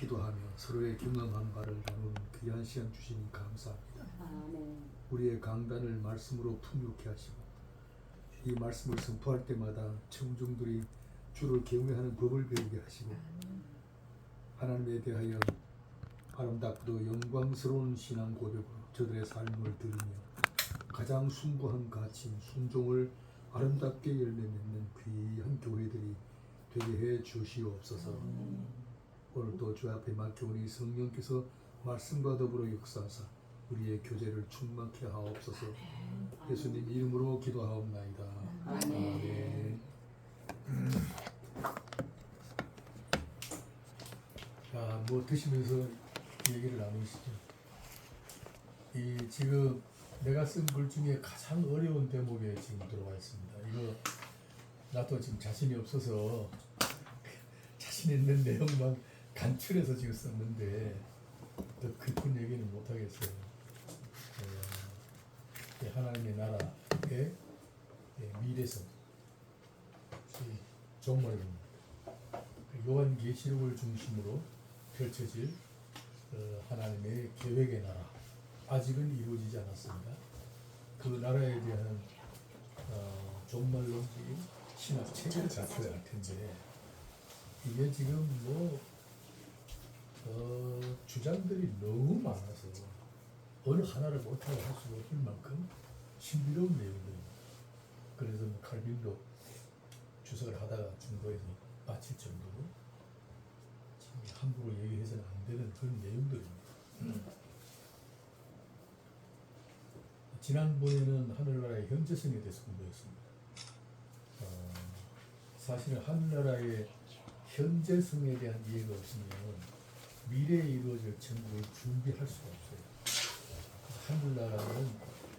기도하며 서로의 경험한 바를 나누는 귀한 시간 주시니 감사합니다. 아멘. 우리의 강단을 말씀으로 풍요케 하시고 이 말씀을 선포할 때마다 청중들이 주를 경외하는 법을 배우게 하시고 하나님에 대하여 아름답고 영광스러운 신앙 고백으로 저들의 삶을 드리며 가장 숭고한 가치, 순종을 아름답게 열매 맺는 귀한 교회들이 되게 해 주시옵소서. 오늘도 주 앞에 맡겨오니 성령께서 말씀과 더불어 역사하사 우리의 교제를 충만케 하옵소서. 예수님 이름으로 기도하옵나이다. 아멘. 자, 뭐 드시면서 얘기를 나누시죠. 이 지금 내가 쓴 글 중에 가장 어려운 대목에 지금 들어와 있습니다. 이거 나도 지금 자신이 없어서 자신 있는 내용만 간추려서 지금 썼는데 더 깊은 얘기는 못 하겠어요. 하나님의 나라의 미래성, 종말입니다. 요한계시록을 중심으로 펼쳐질 하나님의 계획의 나라, 아직은 이루어지지 않았습니다. 그 나라에 대한 종말론적인 신학 체계를 갖춰야 할 텐데 이게 지금 주장들이 너무 많아서 어느 하나를 못하고 할 수 없을 만큼 신비로운 내용들입니다. 그래서 칼빈도 주석을 하다가 중도에서 마칠 정도로 함부로 얘기해서는 안 되는 그런 내용들입니다. 지난번에는 하늘나라의 현재성에 대해서 공부했습니다. 사실은 하늘나라의 현재성에 대한 이해가 없으면 미래에 이루어질 천국을 준비할 수가 없어요. 하늘나라는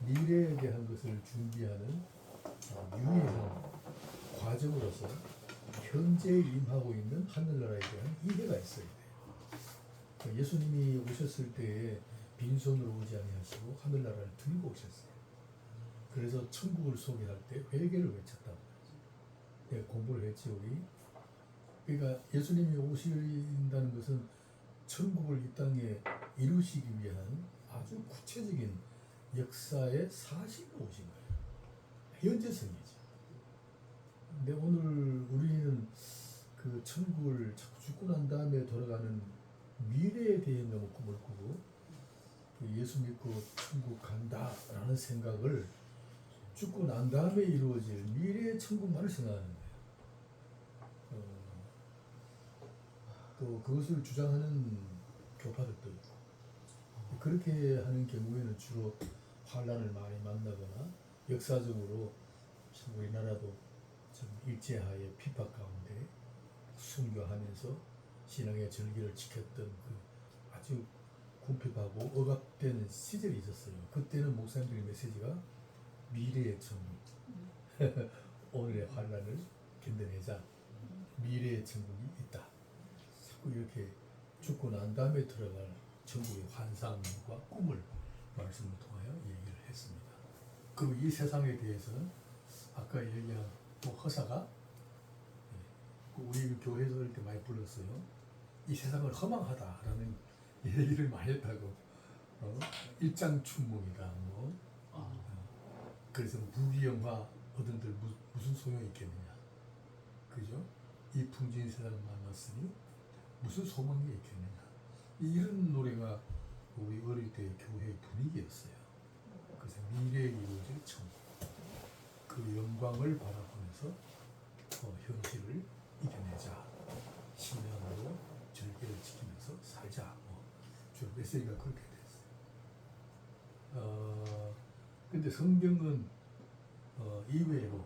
미래에 대한 것을 준비하는 유의한 과정으로서 현재에 임하고 있는 하늘나라에 대한 이해가 있어야 돼요. 예수님이 오셨을 때에 빈손으로 오지 아니하시고 하늘나라를 들고 오셨어요. 그래서 천국을 소개할 때 회개를 외쳤다고 하죠. 공부를 했지 우리. 그러니까 예수님이 오신다는 것은 천국을 이 땅에 이루시기 위한 아주 구체적인 역사의 사실로 오신 거예요. 현재성이죠. 근데 오늘 우리는 그 천국을 자꾸 죽고 난 다음에 돌아가는 미래에 대해 너무 꿈을 꾸고 예수 믿고 천국 간다라는 생각을 죽고 난 다음에 이루어질 미래의 천국만을 생각하는 거예요. 또 그것을 주장하는 교파들도 있고 그렇게 하는 경우에는 주로 환란을 많이 만나거나 역사적으로 참 우리나라도 좀 일제하에 핍박 가운데 순교하면서 신앙의 절기를 지켰던 그 아주 궁핍하고 억압되는 시절이 있었어요. 그때는 목사님들의 메시지가 미래의 천국, 오늘의 환란을 견뎌내자, 미래의 천국이 있다. 자꾸 이렇게 죽고 난 다음에 들어갈 천국의 환상과 꿈을 말씀을 통하여 얘기를 했습니다. 그리고 이 세상에 대해서는 아까 얘기한 허사가 우리 교회에서 이렇게 많이 불렀어요. 이 세상을 허망하다라는 얘기를 많이 했다고. 일장춘몽이다. 그래서 무기영화 얻은들 무슨 소용이 있겠느냐. 그죠? 이 풍진 세상을 만났으니 무슨 소망이 있겠느냐. 이런 노래가 우리 어릴 때 교회의 분위기였어요. 그래서 미래에 이루어질 천국, 그 영광을 바라보면서 현실을 이겨내자, 신앙으로 절개를 지키면서 살자. 주 메시지가 그렇게 됐어요. 근데 성경은 이외로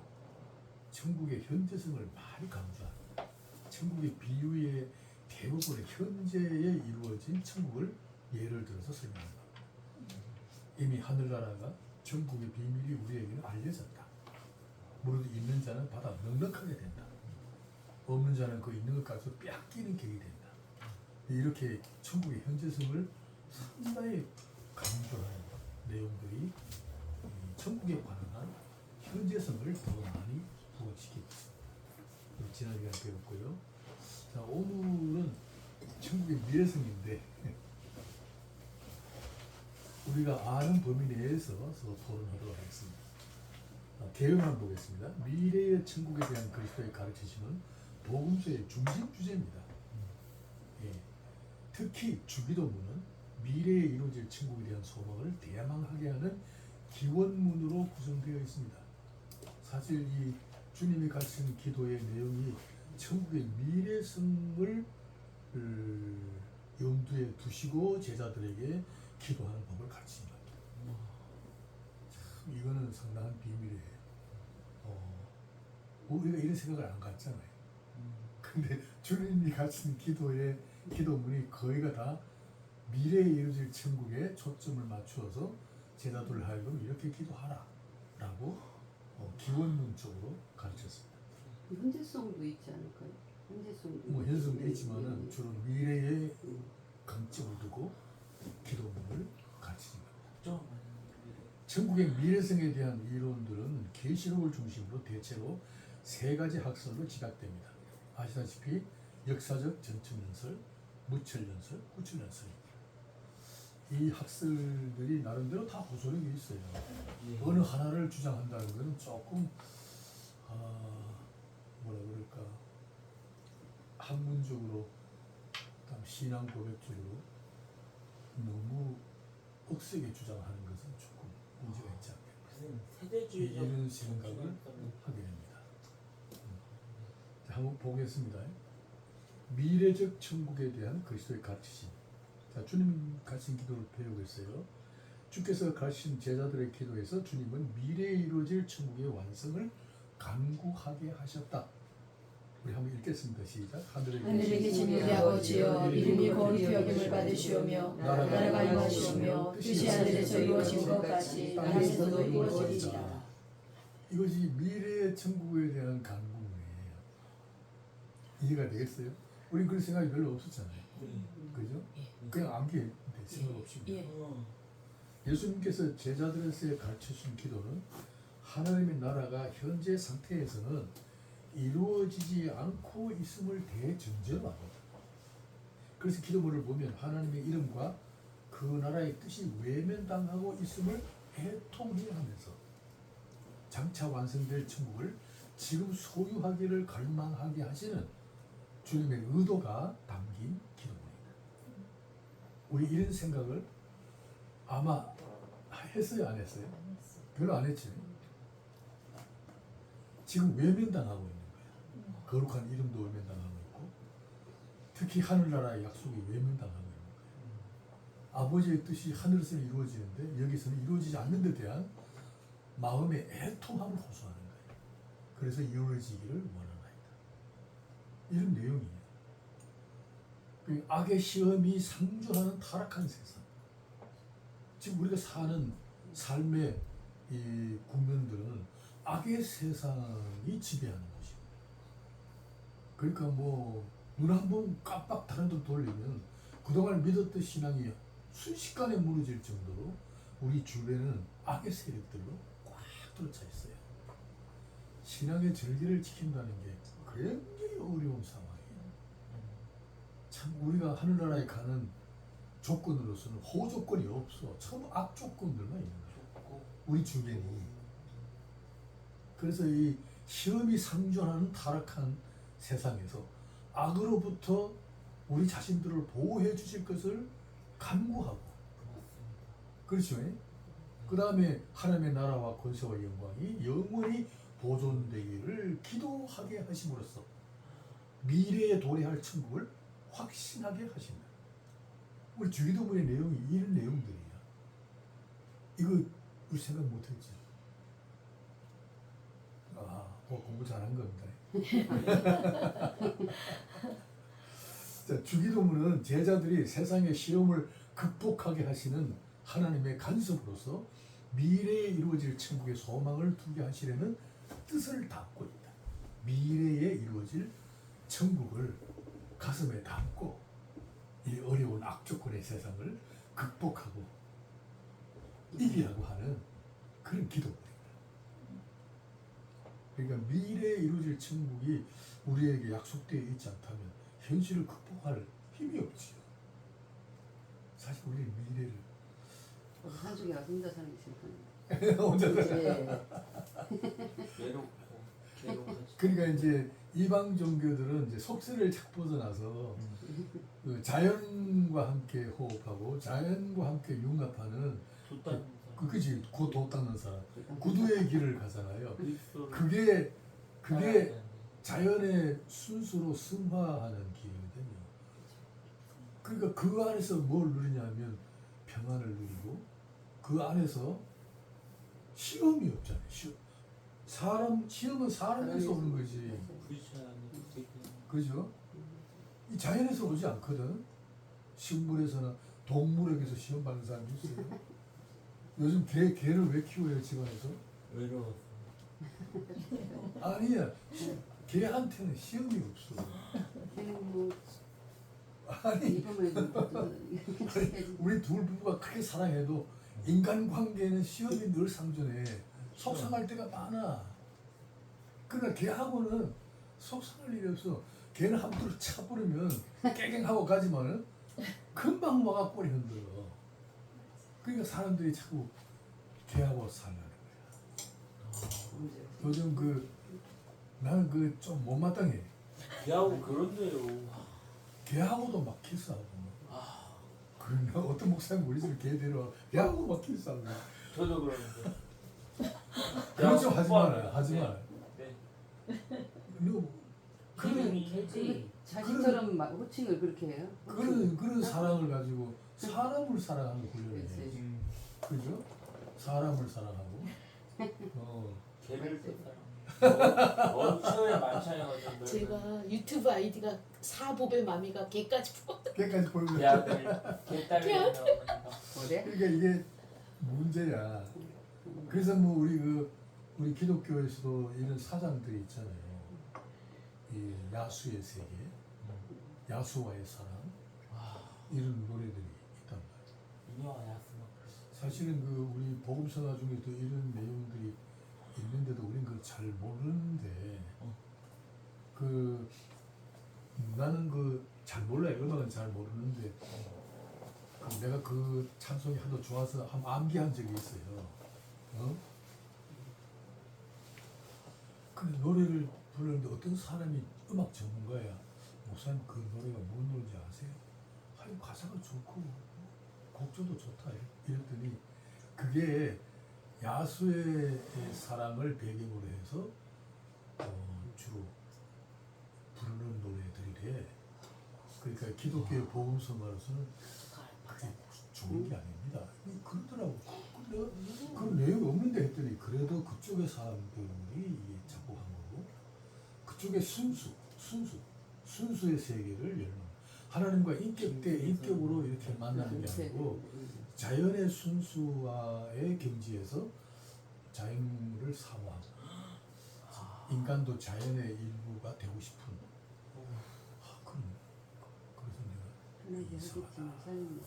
천국의 현재성을 많이 강조합니다. 천국의 비유의 대부분의 현재에 이루어진 천국을 예를 들어서 설명합니다. 이미 하늘나라가 천국의 비밀이 우리에게는 알려졌다. 무릇 있는 자는 받아 넉넉하게 된다. 없는 자는 그 있는 것 가지고 빼앗기는 격이 된다. 이렇게 천국의 현재성을 상당히 강조하는 내용들이 천국에 관한 현재성을 더 많이 부각시키고 있습니다. 지난 시간에 배웠고요. 자, 오늘은 천국의 미래성인데 우리가 아는 범위 내에서 서로 토론하도록 하겠습니다. 개요만 보겠습니다. 미래의 천국에 대한 그리스도의 가르치심은 복음서의 중심 주제입니다. 예. 특히 주기도문은 미래에 이루어질 천국에 대한 소망을 대망하게 하는 기원문으로 구성되어 있습니다. 사실 이 주님이 가르치는 기도의 내용이 천국의 미래성을 염두에 두시고 제자들에게 기도하는 법을 가르치는 겁니다. 참 이거는 상당한 비밀이에요. 우리가 이런 생각을 안 갖잖아요. 근데 주님이 가르치는 기도의 기도문이 거의가 다 미래에 이루어질 천국에 초점을 맞추어서 제자들 하여금 이렇게 기도하라 라고 기원문적으로 가르쳤습니다. 현재성도 있지 않을까요? 현재성도 뭐 현성도 있지만은 주로 미래에 강점을 두고 기도문을 가르치는 겁니다. 천국의 미래성에 대한 이론들은 계시록을 중심으로 대체로 세 가지 학설로 지각됩니다. 아시다시피 역사적 전천연설, 무천연설, 후천연설입니다. 이 학설들이 나름대로 다 호소력이 있어요. 어느 하나를 주장한다는 것은 조금 뭐라 그럴까 학문적으로 신앙 고백적으로 너무 억세게 주장하는 것은 조금 문제가 있지 않겠나 이런 생각을 하게 됩니다. 자, 한번 보겠습니다. 미래적 천국에 대한 그리스도의 가르치심. 자, 주님 가르친 기도를 배우겠어요. 주께서 가르친 제자들의 기도에서 주님은 미래에 이루어질 천국의 완성을 간구하게 하셨다. 우리 한번 읽겠습니다. 시작. 하늘에 계신 우리 아버지여, 이름이 거룩히 여김을 받으시오며 나라가 임하시오며 뜻이 하늘에서 이루어진 것 같이 땅에서도 이루어지리이다. 이것이 미래의 천국에 대한 간구예요. 이해가 되겠어요? 우리 그런 생각이 별로 없었잖아요. 그죠? 그냥 암기해 생각 없이. 예수님께서 제자들에게 가르쳐준 기도는 하나님의 나라가 현재 상태에서는 이루어지지 않고 있음을 대전제로 합니다. 그래서 기도문을 보면 하나님의 이름과 그 나라의 뜻이 외면당하고 있음을 애통해하면서 장차 완성될 천국을 지금 소유하기를 갈망하게 하시는 주님의 의도가 담긴 기도문입니다. 우리 이런 생각을 아마 했어요, 안 했어요? 별로 안 했죠. 지금 외면당하고 있는 거예요. 거룩한 이름도 외면당하고 있고, 특히 하늘나라의 약속이 외면당하고 있는 거예요. 아버지의 뜻이 하늘에서는 이루어지는데 여기서는 이루어지지 않는 데 대한 마음의 애통함을 호소하는 거예요. 그래서 이루어지기를 원하나이다. 이런 내용이에요. 악의 시험이 상존하는 타락한 세상. 지금 우리가 사는 삶의 이 국면들은 악의 세상이 지배하는 것입니다. 그러니까 뭐 눈 한 번 깜빡 다른 데 돌리면 그동안 믿었던 신앙이 순식간에 무너질 정도로 우리 주변에는 악의 세력들로 꽉 들어차 있어요. 신앙의 절기를 지킨다는 게 굉장히 어려운 상황이에요. 참 우리가 하늘나라에 가는 조건으로서는 호조건이 없어. 전부 악조건들만 있는 거예요. 우리 주변이. 그래서 이 시험이 상존하는 타락한 세상에서 악으로부터 우리 자신들을 보호해 주실 것을 간구하고, 그렇죠? 그 다음에 하나님의 나라와 권세와 영광이 영원히 보존되기를 기도하게 하심으로써 미래에 도래할 천국을 확신하게 하신다. 우리 주기도문의 내용이 이런 내용들이야. 이거 우리 생각 못했지. 공부 잘한 겁니다. 자, 주기도문은 제자들이 세상의 시험을 극복하게 하시는 하나님의 간섭으로서 미래에 이루어질 천국의 소망을 두게 하시려는 뜻을 담고 있다. 미래에 이루어질 천국을 가슴에 담고 이 어려운 악조건의 세상을 극복하고 이기라고 하는 그런 기도입니다. 그러니까 미래에 이루어질 천국이 우리에게 약속되어 있지 않다면 현실을 극복할 힘이 없지요. 사실 우리는 미래를 산속에 가서 혼자 사는 게 싫거든요. 혼자 외롭고 괴로워서. 그러니까 이제 이방 종교들은 이제 속세를 착 벗어나서 그 자연과 함께 호흡하고 자연과 함께 융합하는 돛단 그지 도 닦는 사람 구두의 길을 가잖아요. 그리스도를 그게 따라야 되는데. 자연의 순수로 승화하는 길이거든요. 그러니까 그 안에서 뭘 누리냐면 평안을 누리고 그 안에서 시험이 없잖아요. 시험은 사람에서 오는 거지. 부딪혀야 하는 게 그죠? 이 자연에서 오지 않거든. 식물에서나 동물에게서 시험 받는 사람이 있어요. 요즘 개를 왜 키워요 집안에서? 외로워서. 아니야. 개한테는 시험이 없어. 걔는 뭐 아니 이거만 좀 우리 둘 부부가 크게 사랑해도 인간관계는 시험이 늘 상존해. 속상할 때가 많아. 그러니까 걔하고는 속상할 일이 없어. 걔는 한번 차버리면 깨갱하고 가지만은 금방 와가 꼬리 흔들어. 그러니까 사람들이 자꾸 걔하고 살라는 거야. 요즘 나는 좀 못마땅해. 걔하고 그런데요. 걔하고도 막 키스하고. 그러나 어떤 목사님 우리 집에 걔 데려와 걔하고 막 키스하고. 저도 그러는데. 그런 좀 하지 마라. 네. 하지 마라. 네. 너 그런 걔지 자식처럼 막 호칭을 그렇게 해요. 그런 사랑을 가지고 사람을 사랑하는 훈련을 그렇지. 해야지. 음. 그죠? 사람을 사랑하고. 걔를 또 사람. 원초에 만찬이거든. 제가 유튜브 아이디가 사보배 마미가 걔까지 걔까지 보이고. 걔아들, 걔딸이 나오니까. 그래? 그러니까 이게 문제야. 그래서 뭐 우리 기독교에서도 이런 사장들이 있잖아요. 이 야수의 세계, 야수와의 사랑 이런 노래들이 있단 말이에요. 인형아 야스마. 사실은 우리 복음서가 중에도 이런 내용들이 있는데도 우리는 그걸 잘 모르는데 나는 잘 몰라요. 음악은 잘 모르는데 내가 그 찬송이 하도 좋아서 한번 암기한 적이 있어요. 근데 노래를 부르는데 어떤 사람이 음악 전문가야. 목사님 그 노래가 뭔 노래인지 아세요? 아유 가사가 좋고 곡조도 좋다 이랬더니 그게 야수의 사랑을 배경으로 해서 주로 부르는 노래들이래. 그러니까 기독교의 복음서만으로서는 그게 좋은 게 아닙니다. 그러더라고. 근데 그런 내용이 없는데 했더니 그래도 그쪽의 사람들이 이게 작곡한 거고 그쪽의 순수의 세계를 열는 하나님과 인격 대 인격으로 이렇게 만나는 게 아니고 자연의 순수와의 경지에서 자연을 사모하고 인간도 자연의 일부가 되고 싶은 편하게 하겠지만 사는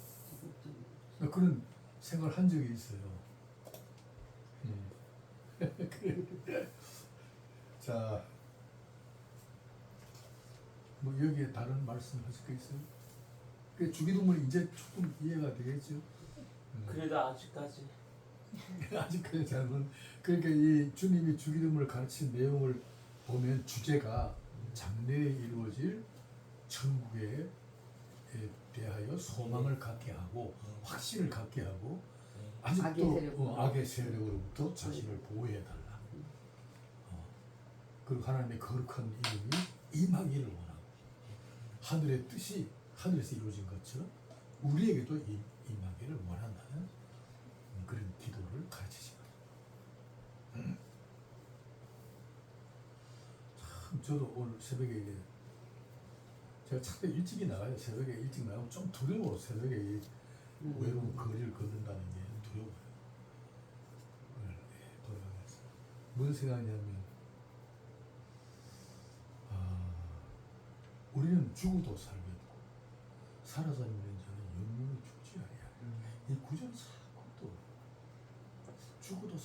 좀 그런 생각을 한 적이 있어요. 자, 뭐 여기에 다른 말씀 하실 거 있어요? 그 주기도문이 이제 조금 이해가 되겠죠? 그래도 아직까지. 아직까지 잘은 그러니까 이 주님이 주기도문을 가르친 내용을 보면 주제가 장래에 이루어질 천국에 대하여 소망을 갖게 하고 확신을 갖게 하고 아직도 악의 세력으로부터 자신을 보호해달라. 그리고 하나님의 거룩한 이름이 임하기를 원하고 하늘의 뜻이 하늘에서 이루어진 것처럼 우리에게도 임하기를 원한다는 그런 기도를 가르치십니다. 참 저도 오늘 새벽에 제가 차라리 일찍이 나가요. 새벽에 일찍 나가면 좀 두려워. 새벽에 외로운 거리를 걷는다는 게 두려워요. 돌아가면서 무슨 생각이냐면 우리는 죽어도 살겠고 살아서는 자는 영원히 죽지 아니하리라. 이 구절 사고도 죽어도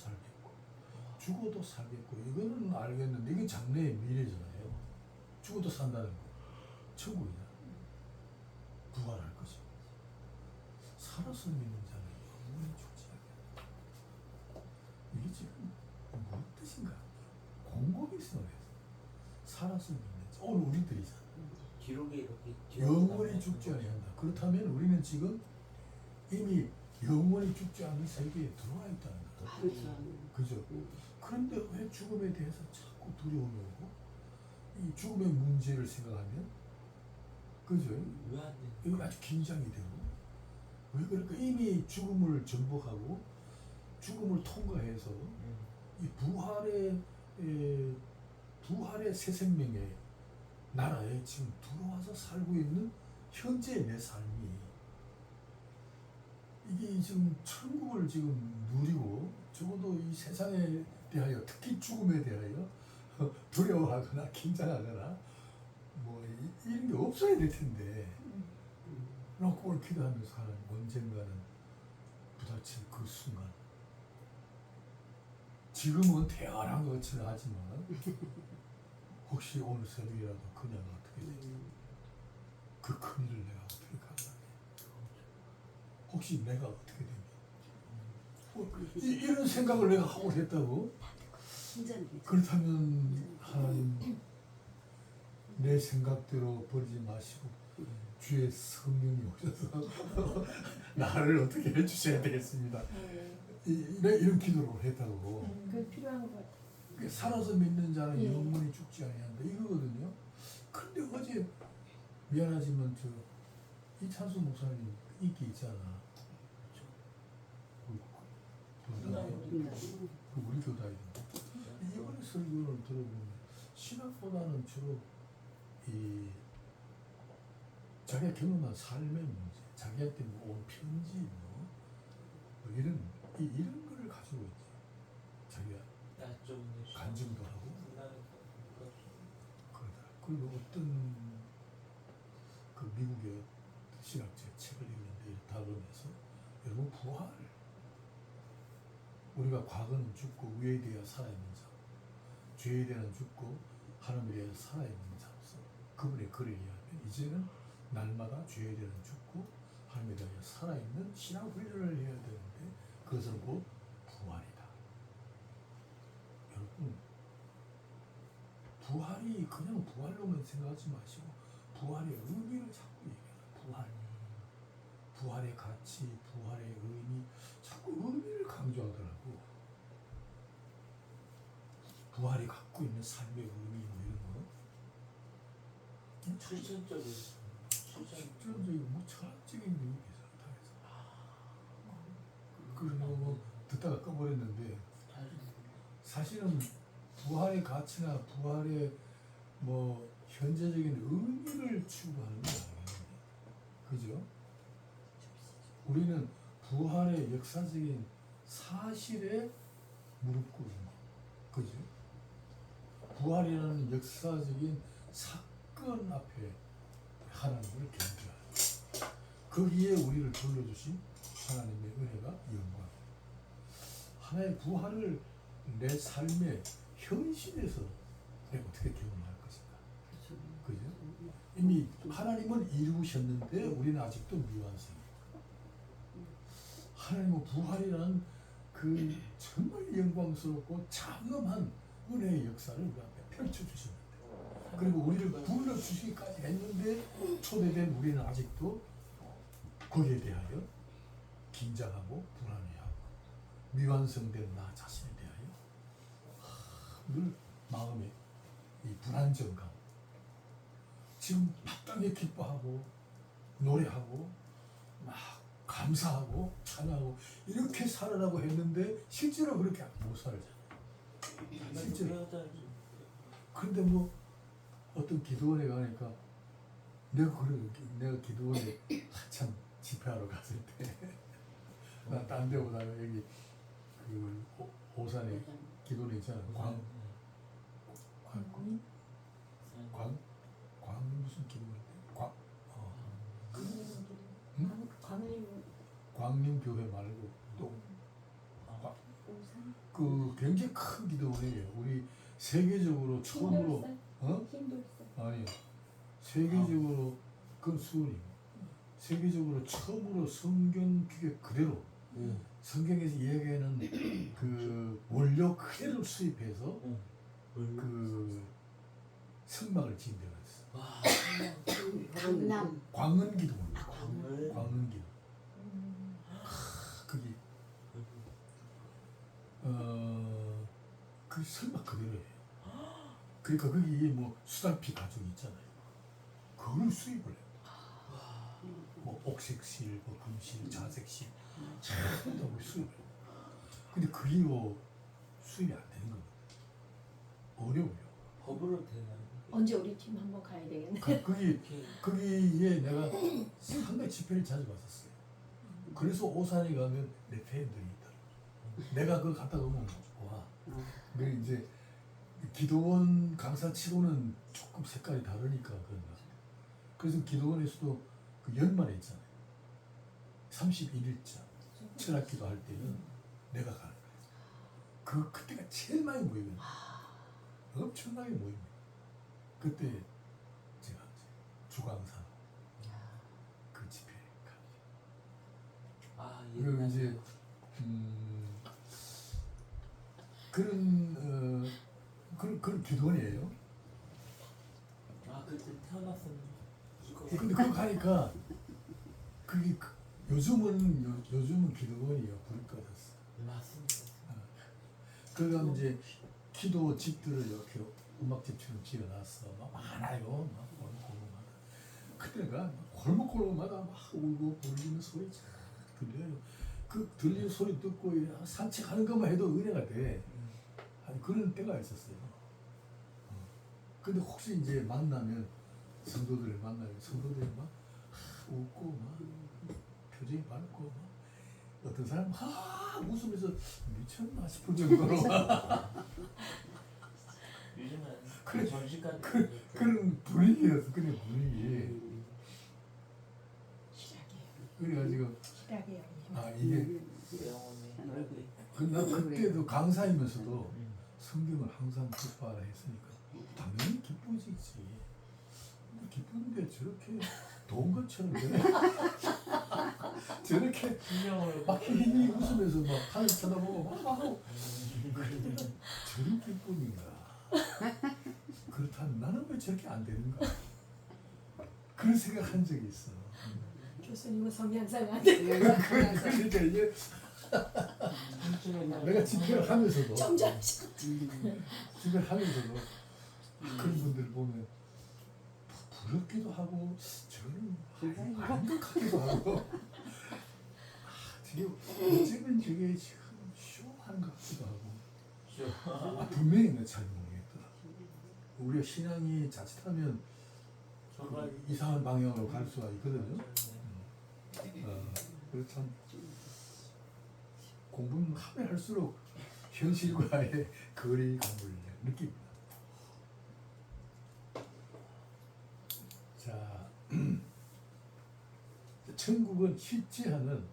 살겠고 이거는 알겠는데 이게 장래의 미래잖아요. 죽어도 산다는 거 천국이다. 살아서 믿는 자는 영원히 죽지 않겠다. 이게 지금 무슨 뜻인가? 곰곰이 생각해서 살아서 믿는 자. 오늘 우리들이잖아. 기록에 이렇게 영원히 죽지 아니한다. 그렇다면 우리는 지금 이미 영원히 죽지 않는 세계에 들어와 있다는 거다. 그렇죠. 그죠? 그런데 왜 죽음에 대해서 자꾸 두려움이 오고 이 죽음의 문제를 생각하면 그죠? 왜안 돼? 이거 아주 긴장이 되고 왜 그럴까? 이미 죽음을 정복하고 죽음을 통과해서 이 부활의 새 생명의 나라에 지금 들어와서 살고 있는 현재의 내 삶이 이게 지금 천국을 지금 누리고 적어도 이 세상에 대하여 특히 죽음에 대하여 두려워하거나 긴장하거나 뭐 이런 게 없어야 될 텐데 놓고 오늘 기도하면서 하나님 언젠가는 부딪힐 그 순간 지금은 대화한 것처럼 하지만 혹시 오늘 새벽이라도 그녀가 어떻게 되지? 그 큰일을 내가 어떻게 감당해? 혹시 내가 어떻게 되면 이런 생각을 내가 하고 했다고? 진짜는 그렇다면 하나님 내 생각대로 버리지 마시고 주의 성령이 오셔서 나를 어떻게 해주셔야 되겠습니다. 이런 기도를 했다고. 그 필요한 것 같아요. 살아서 믿는 자는 예. 영원히 죽지 아니한다 이거거든요. 근데 어제 미안하지만 저 이찬수 목사님 인기 있잖아. 우리 교단인데 이번에 설교를 들어보면 신학보다는 주로 이 자기가 경험한 삶의 문제, 자기한테 뭐 온 편지 뭐 이런 거를 가지고 있지. 자기가 간증도 하고 그러더라. 그리고 어떤 그 미국의 신학자 책을 읽는데 다루면서 여러분 부활 우리가 과거는 죽고 위에 대해 살아있는 자, 죄에 대한 죽고 하나님에 대해 살아있는 자로서 그분의 글을 이해하면 이제는 날마다 죄에 대한 죽고 하나님에 대해 살아있는 신앙 훈련을 해야 되는데 그것은 곧 부활이다. 여러분 부활이 그냥 부활로만 생각하지 마시고 부활의 의미를 자꾸 얘기해요. 부활의 가치, 부활의 의미 자꾸 의미를 강조하더라고. 부활이 갖고 있는 삶의 의미 뭐 이런 거 실천적인 실존적이고 뭐 철학적인 의미에서 다 해서 그리고 뭐 듣다가 꺼버렸는데 사실은 부활의 가치나 부활의 뭐 현재적인 의미를 추구하는 게 아니에요. 그죠? 우리는 부활의 역사적인 사실에 무릎 꿇는 거. 그죠? 부활이라는 역사적인 사건 앞에 하나님을 경배하는 거기에 우리를 불러주신 하나님의 은혜가 영광. 하나의 부활을 내 삶의 현실에서 내가 어떻게 경험할 것인가. 그죠? 이미 하나님은 이루셨는데 우리는 아직도 미완성이에요. 하나님은 부활이라는 그 정말 영광스럽고 장엄한 은혜의 역사를 우리 앞에 펼쳐주셨는데 그리고 우리를 불러주시기까지 했는데 초대된 우리는 아직도 거기에 대하여 긴장하고 불안해하고 미완성된 나 자신에 대하여 늘 마음에 이 불안정감 지금 마땅히 기뻐하고 노래하고 막 감사하고 찬양하고 이렇게 살아라고 했는데 실제로 그렇게 못 살잖아요. 실제로. 그런데 뭐 어떤 기도원에 가니까 내가 기도원에 한참 집회하러 갔을 때 나 딴 데보다가 여기 그 오산에 기도원 있잖아. 광 무슨 기도원인데? 광림교회 말고 또 그 굉장히 큰 기도원이에요. 우리 세계적으로 처음으로 힘도 있어. 아니 세계적으로 그 수은이 세계적으로 처음으로 성경 기계 그대로 성경에서 이야기하는 그 원료 그대로 수입해서 그 성막을 지은 데가 있어. 와. 강남. 광은기도입니다. 광을. 광은기도. 그게 그 성막 그대로예요. 그러니까 거기 뭐 수달피 가죽 있잖아요. 그걸 수입을 해요. 뭐 옥색실, 뭐 금실, 자색실 전부 다 수입을 해요. 근데 그게 뭐 수입이 안 되는 거예요. 어려워요. 법으로 되나요? 언제 우리 팀 한번 가야 되겠네. 거기에 내가 상당히 집회를 자주 갔었어요. 그래서 오산에 가면 내 팬들이 있더라고. 내가 그거 갔다 오면 와. 근데 이제 기도원 강사치고는 조금 색깔이 다르니까 그런가. 그래서 기도원에서도 그 연말에 있잖아요. 31일자 철학기도 할 때는 내가 가는 거예요. 그때가 제일 많이 모이거든요. 엄청나게 모입니다. 그때 제가 이제 주강사 그 집회에 가죠. 아, 그리고 옛날에. 이제 그런 그런 기도원이에요. 아, 그때 태어났으면 이거. 근데 그거 가니까 그게 요즘은 기도원이요 불 꺼졌어. 맞습니다. 그러다 이제 기도 집들을 이렇게 음악집처럼 지어놨어. 막 많아요. 막 골목골목마다. 그때가 골목골목마다 막 울고 부르는 소리 잘 들려요. 그 들리는 소리 듣고 산책하는 것만 해도 은혜가 돼. 아니 그런 때가 있었어요. 근데 혹시 이제 만나면 성도들을 만나면 성도들이 막 웃고 막 표정이 밝고 막 어떤 사람 웃으면서 미쳤나 싶을 정도로 요즘은 그래, 전시까지 그런 분위기였어. 그냥 분위기. 시작이에요. 그래가지고 시작이에요. 이게 나 그때도 강사이면서도 성경을 항상 기뻐하라 했으니까 당연히 기쁘지지. 뭐 기쁜데 저렇게 돈 것처럼 저렇게 분명을 막 히히 웃으면서 막 하늘 쳐다보고 막 하고 저런 기쁨인가. 그렇다면 나는 왜 저렇게 안 되는가. 그런 생각한 적이 있어. 교수님은 성향상 안 돼. 그러니까 이게 내가 집회를 하면서도 좀 잘하셔. 집회를 하면서도 그런 분들 보면 부럽기도 하고 저는 아닌 것 같기도 하고 되게 어쩌면 되게 지금 쇼한 것 같기도 하고 분명히 내가 잘 모르겠더라. 우리가 신앙이 자칫하면 정말 이상한 방향으로 갈 수가 있거든요. 그래서 참 공부는 하면 할수록 현실과의 거리감을 느낍니다. 자, 천국은 실제하는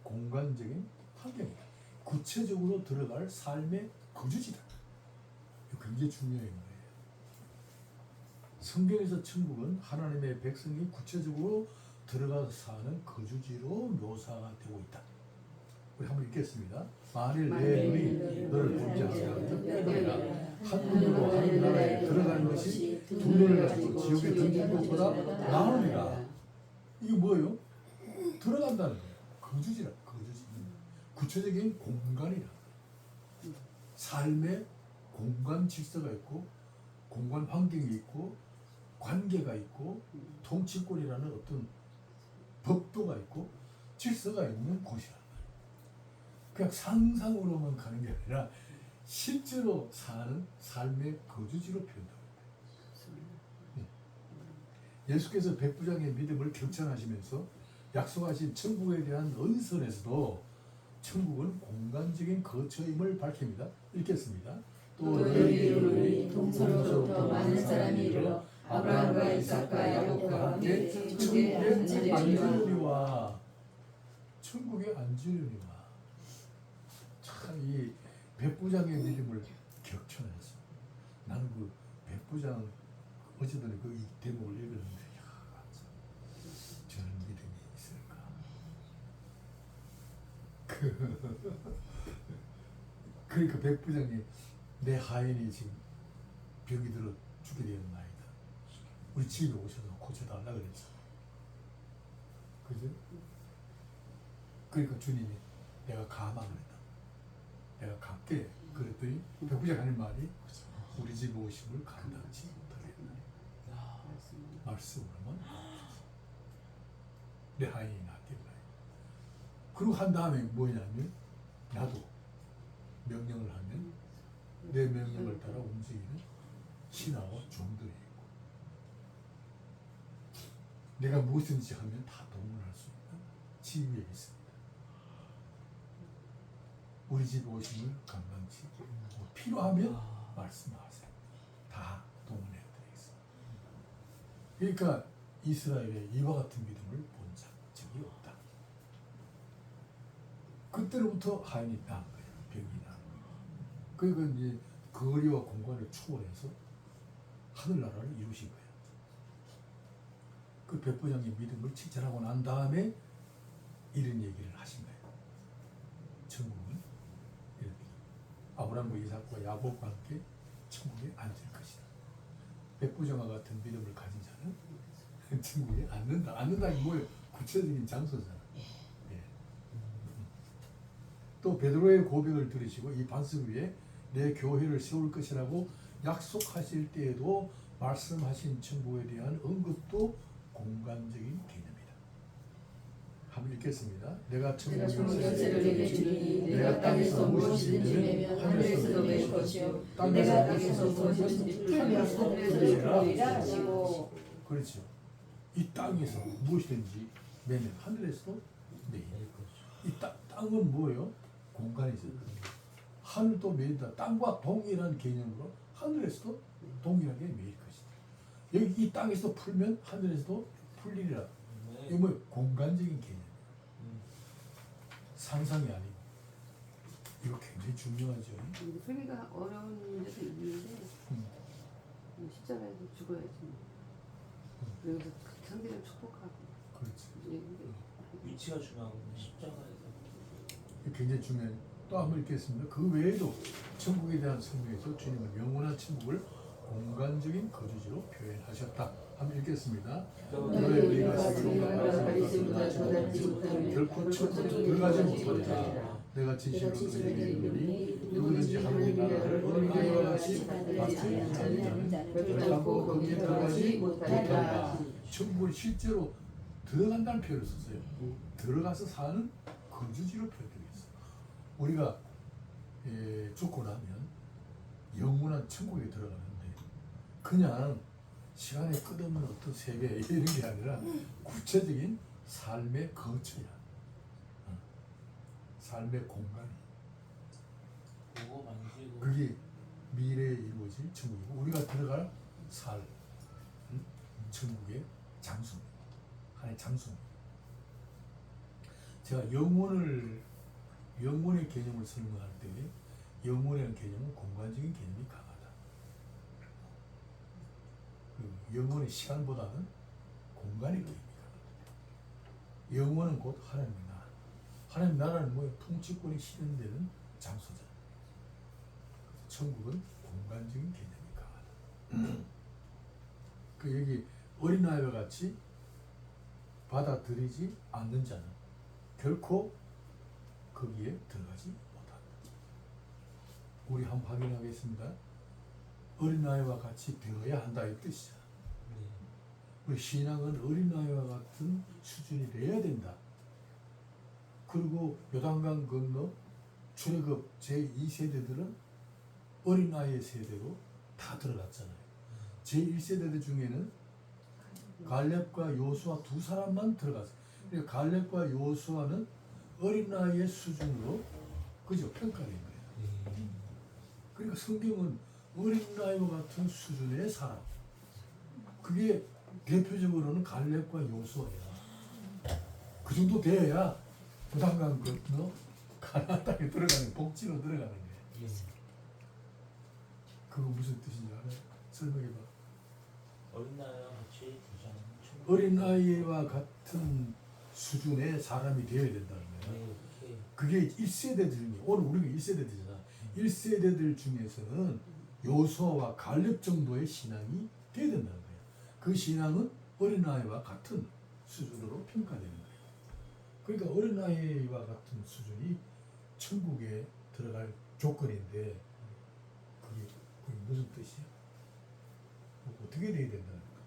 공간적인 환경이다. 구체적으로 들어갈 삶의 거주지다. 이거 굉장히 중요한 거예요. 성경에서 천국은 하나님의 백성이 구체적으로 들어가서 사는 거주지로 묘사가 되고 있다. 우리 한번 읽겠습니다. 만일 내 눈이 너를 보지 않으면 빼앗으리라. 한 눈으로 하늘 나라에 들어가는 것이 두 눈을 가지고 지옥에 던지는 것보다 나으리라. 이게 뭐예요? 들어간다는 거예요. 거주지라. 거주지. 구체적인 공간이라. 삶의 공간 질서가 있고 공간 환경이 있고 관계가 있고 통치권이라는 어떤 법도가 있고 질서가 있는 곳이라. 그냥 상상으로만 가는 게 아니라 실제로 사는 삶의 거주지로 표현하고 있다. 예수께서 백부장의 믿음을 경찬하시면서 약속하신 천국에 대한 언선에서도 천국은 공간적인 거처임을 밝힙니다. 읽겠습니다. 또 너희 이름이 동서로부터 많은 사람이 이르러 아브라함과 이삭과 야곱과 함께 천국에 앉으려니와. 천국에 앉으려니와. 참 이 백부장의 믿음을 격천했어. 나는 그 백부장 어제도 그 대목을 읽었는데 저는 믿음이 그러니까 백 부장님, 내 하인이 지금 병이 들어 죽게 되었나이다. 우리 집에 오셔서 고쳐달라 그랬어. 그죠? 그러니까 주님이 내가 가망을 했다. 내가 갈게. 그랬더니 백 부장 하는 말이 우리 집에 오심을 감당치 못하겠나. 말씀을 하면 내 하인이 낫겠나. 그리고 한 다음에 뭐냐면 나도 명령을 하면 내 명령을 따라 움직이는 신하와 종들이 있고 내가 무엇인지 하면 다 동원할 수 있는 지위에 있습니다. 우리 집에 오심을 감당치 뭐 필요하면 말씀하세요. 다 동원해 드리겠습니다. 그러니까 이스라엘에 이와 같은 믿음을 본 적이 없다. 그때로부터 하인이 난 거예요. 병이 나는 거예요. 그러니까 이제 거리와 공간을 초월해서 하늘나라를 이루신 거예요. 그 백부장의 믿음을 칭찬하고 난 다음에 이런 얘기를 하신 거예요. 천국은 이렇게 아브라함과 이삭과 야곱과 함께 천국에 앉을 것이다. 백부장과 같은 믿음을 가진 자는 천국에 앉는다. 앉는다는 뭐예요? 구체적인 장소잖아. 예. 또 베드로의 고백을 들으시고 이 반석 위에 내 교회를 세울 것이라고 약속하실 때에도 말씀하신 천국에 대한 언급도 공간적인 개념이다. 한번 읽겠습니다. 내가 천국의 열쇠를 내게 주리니 내가 땅에서 무엇이든지 매면 하늘에서도 맬 것이요 내가 땅에서 무엇이든지 풀면 하늘에서도 풀리라 하시고. 그렇죠. 이 땅에서 무엇이든지 매면 하늘에서도 매일 이 땅은 뭐예요? 공간이죠. 하늘도 매일다. 땅과 동일한 개념으로 하늘에서도 동일하게 매일 것이다. 여기 이 땅에서 풀면 하늘에서도 풀리리라. 이거 뭐 공간적인 개념. 상상이 아니고 이거 굉장히 중요하죠. 설계가 어려운 문제도 있는데 십자가에서 죽어야지. 그래서 상대를 축복하고. 그렇지. 위치가 중요하고 십자가에서 굉장히 중요해요. 또 한번 읽겠습니다. 그 외에도 천국에 대한 설명에서 주님은 영원한 천국을 공간적인 거주지로 표현하셨다. 한번 읽겠습니다. 너의 우리가 결코 천국에 들어가지 못하리라. 내가 진실로 너희에게 이르노니 누구든지 하나님 나라를 어린아이와 같이 맡지 아니하는 자는 결코 거기에 들어가지 못하리라. 천국을 실제로 들어간다는 표현을 썼어요. 들어가서 사는 거주지로 표현되어 있어요. 우리가 죽고 나면 영원한 천국에 들어가는데 그냥 시간의 끝없는 어떤 세계 이런 게 아니라 구체적인 삶의 거처야. 삶의 공간이. 보고 만지고 그게 미래에 이루어질 천국이고 우리가 들어갈 천국의 장소입니다. 하나의 장소입니다. 제가 영혼의 개념을 설명할 때 영혼이라는 개념은 공간적인 개념이 강하다. 영혼의 시간보다는 공간의 개념이 강하다. 영혼은 곧 하나님의 나라. 하나님의 나라는 뭐예요? 통치권이 실현되는 장소잖아요. 천국은 공간적인 개념이 강하다. 그 여기 어린아이와 같이 받아들이지 않는 자는 결코 거기에 들어가지 못한다. 우리 한번 확인하겠습니다. 어린아이와 같이 되어야 한다 이 뜻이잖아. 우리 신앙은 어린아이와 같은 수준이 돼야 된다. 그리고 요단강 건너 출애굽 제2세대들은 어린아이의 세대로 다 들어갔잖아요. 제1세대들 중에는 갈렙과 요수아 두 사람만 들어갔어요. 그러니까 갈렙과 요수아는 어린아이의 수준으로 그죠? 평가된 거예요. 그러니까 성경은 어린아이와 같은 수준의 사람, 그게 대표적으로는 갈렙과 요수아야. 그 정도 돼야 부담감 건너 가나안 땅에 들어가는 복지로 들어가는 거예요. 그거 무슨 뜻인지 알아요? 설명해봐. 어린아이와 같이 부자는 어린아이와 같은 수준의 사람이 되어야 된다는 거예요. 이렇게 그게 1세대들 중에 오늘 우리가 1세대들이잖아. 1세대들 중에서는 요수아와 갈렙 정도의 신앙이 돼야 된다는 거예요. 그 신앙은 어린아이와 같은 수준으로 평가되는 거예요. 그러니까 어린아이와 같은 수준이 천국에 들어갈 조건인데 그게 무슨 뜻이야? 어떻게 돼야 된다는 거야?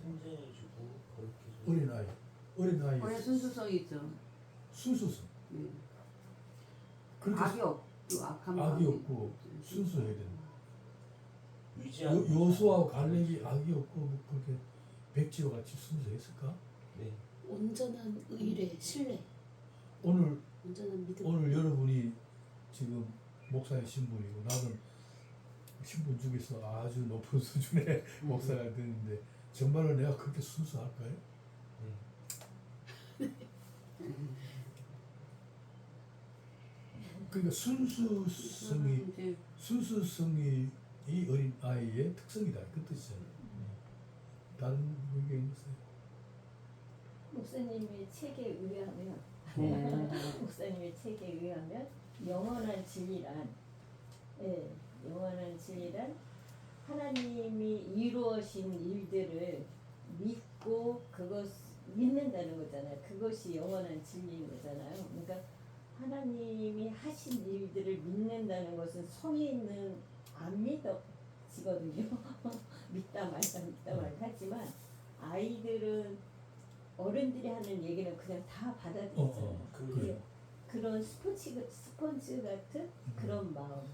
순전해주고 거룩해지고. 어린아이 원래 순수성이 있죠. 순수성. 네. 그렇게 악이 없고 악한 악이 마음이 없고 순수해야 된다. 위지하고. 요수아와 갈렙이 악이 없고 뭐 그렇게 백지와 같이 순수했을까? 네. 온전한 의뢰, 신뢰, 오늘 온전한 믿음. 오늘 여러분이 지금 목사의 신분이고 나는 신분 중에서 아주 높은 수준의 목사가 되는데 정말로 내가 그렇게 순수할까요? 네. 그러니까 순수성이 이 어린 아이의 특성이다 그 뜻이잖아요. 다른 의견 있어요? 목사님의 책에 의하면 네. 목사님의 책에 의하면 영원한 진리란 영원한 진리란 하나님이 이루어진 일들을 믿고 그것 믿는다는 거잖아요. 그것이 영원한 진리인 거잖아요. 그러니까 하나님이 하신 일들을 믿는다는 것은 성인은 안 믿어지거든요. 믿다 말다 하지만 아이들은 어른들이 하는 얘기는 그냥 다 받아들이잖아요. 그래. 그런 스펀지 같은 그런 마음.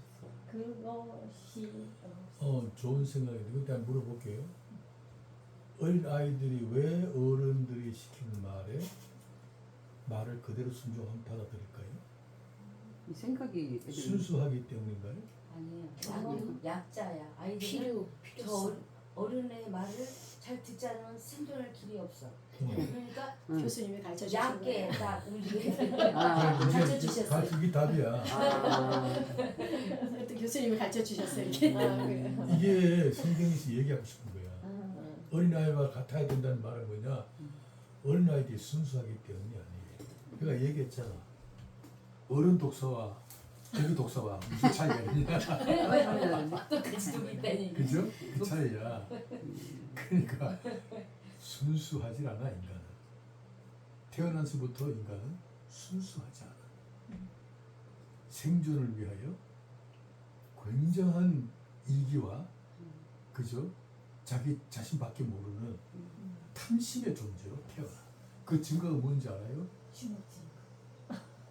그것이 좋은 생각인데 그때 한번 물어볼게요. 어린 아이들이 왜 어른들이 시키는 말을 그대로 순종하면 받아들일까요? 이 생각이 애들이 순수하기 때문인가요? 아니에요. 아니요. 그건 약자야. 아이들은 필요, 저 필요성. 어른의 말을 잘 듣지 않으면 생존할 길이 없어. 그러니까 교수님이 가르쳐 주신 얕게 거예요. 딱 울리게 아, 가르쳐 주셨어요. 그게 답이야. 또 교수님이 가르쳐 주셨어요. 이렇게. 그래요. 이게 성경에서 얘기하고 싶은 거야. 어린아이와 같아야 된다는 말은 뭐냐? 어린아이들이 순수하기 때문이 아니에요. 내가 얘기했잖아. 어른 독서와 애기 독서와 무슨 차이가 있냐? 똑같이 두고 있다니. 그죠? 그 차이야. 그러니까 순수하지 않아 인간은. 태어나서부터 인간은 순수하지 않아. 생존을 위하여 굉장한 이기와 그죠? 자기 자신밖에 모르는 탐심의 존재로 태어나. 그 증거가 뭔지 알아요? 주먹지.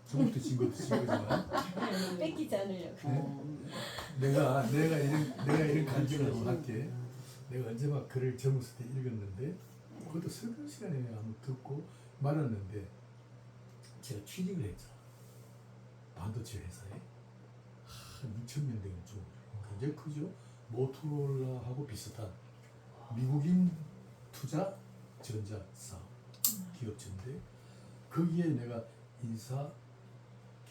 저부터 증거도 증거지만 뺏기지 않으려고. 내가 이런 간증을 한번 할게. 내가 언제 막 글을 젊었을 때 읽었는데 그것도 설교 시간에 내가 한번 듣고 말았는데 제가 취직을 했잖아. 반도체 회사에 2,000명 되는 쪽 굉장히 크죠. 모토로라하고 비슷한 미국인 투자 전자 사업 기업체인데 거기에 내가 인사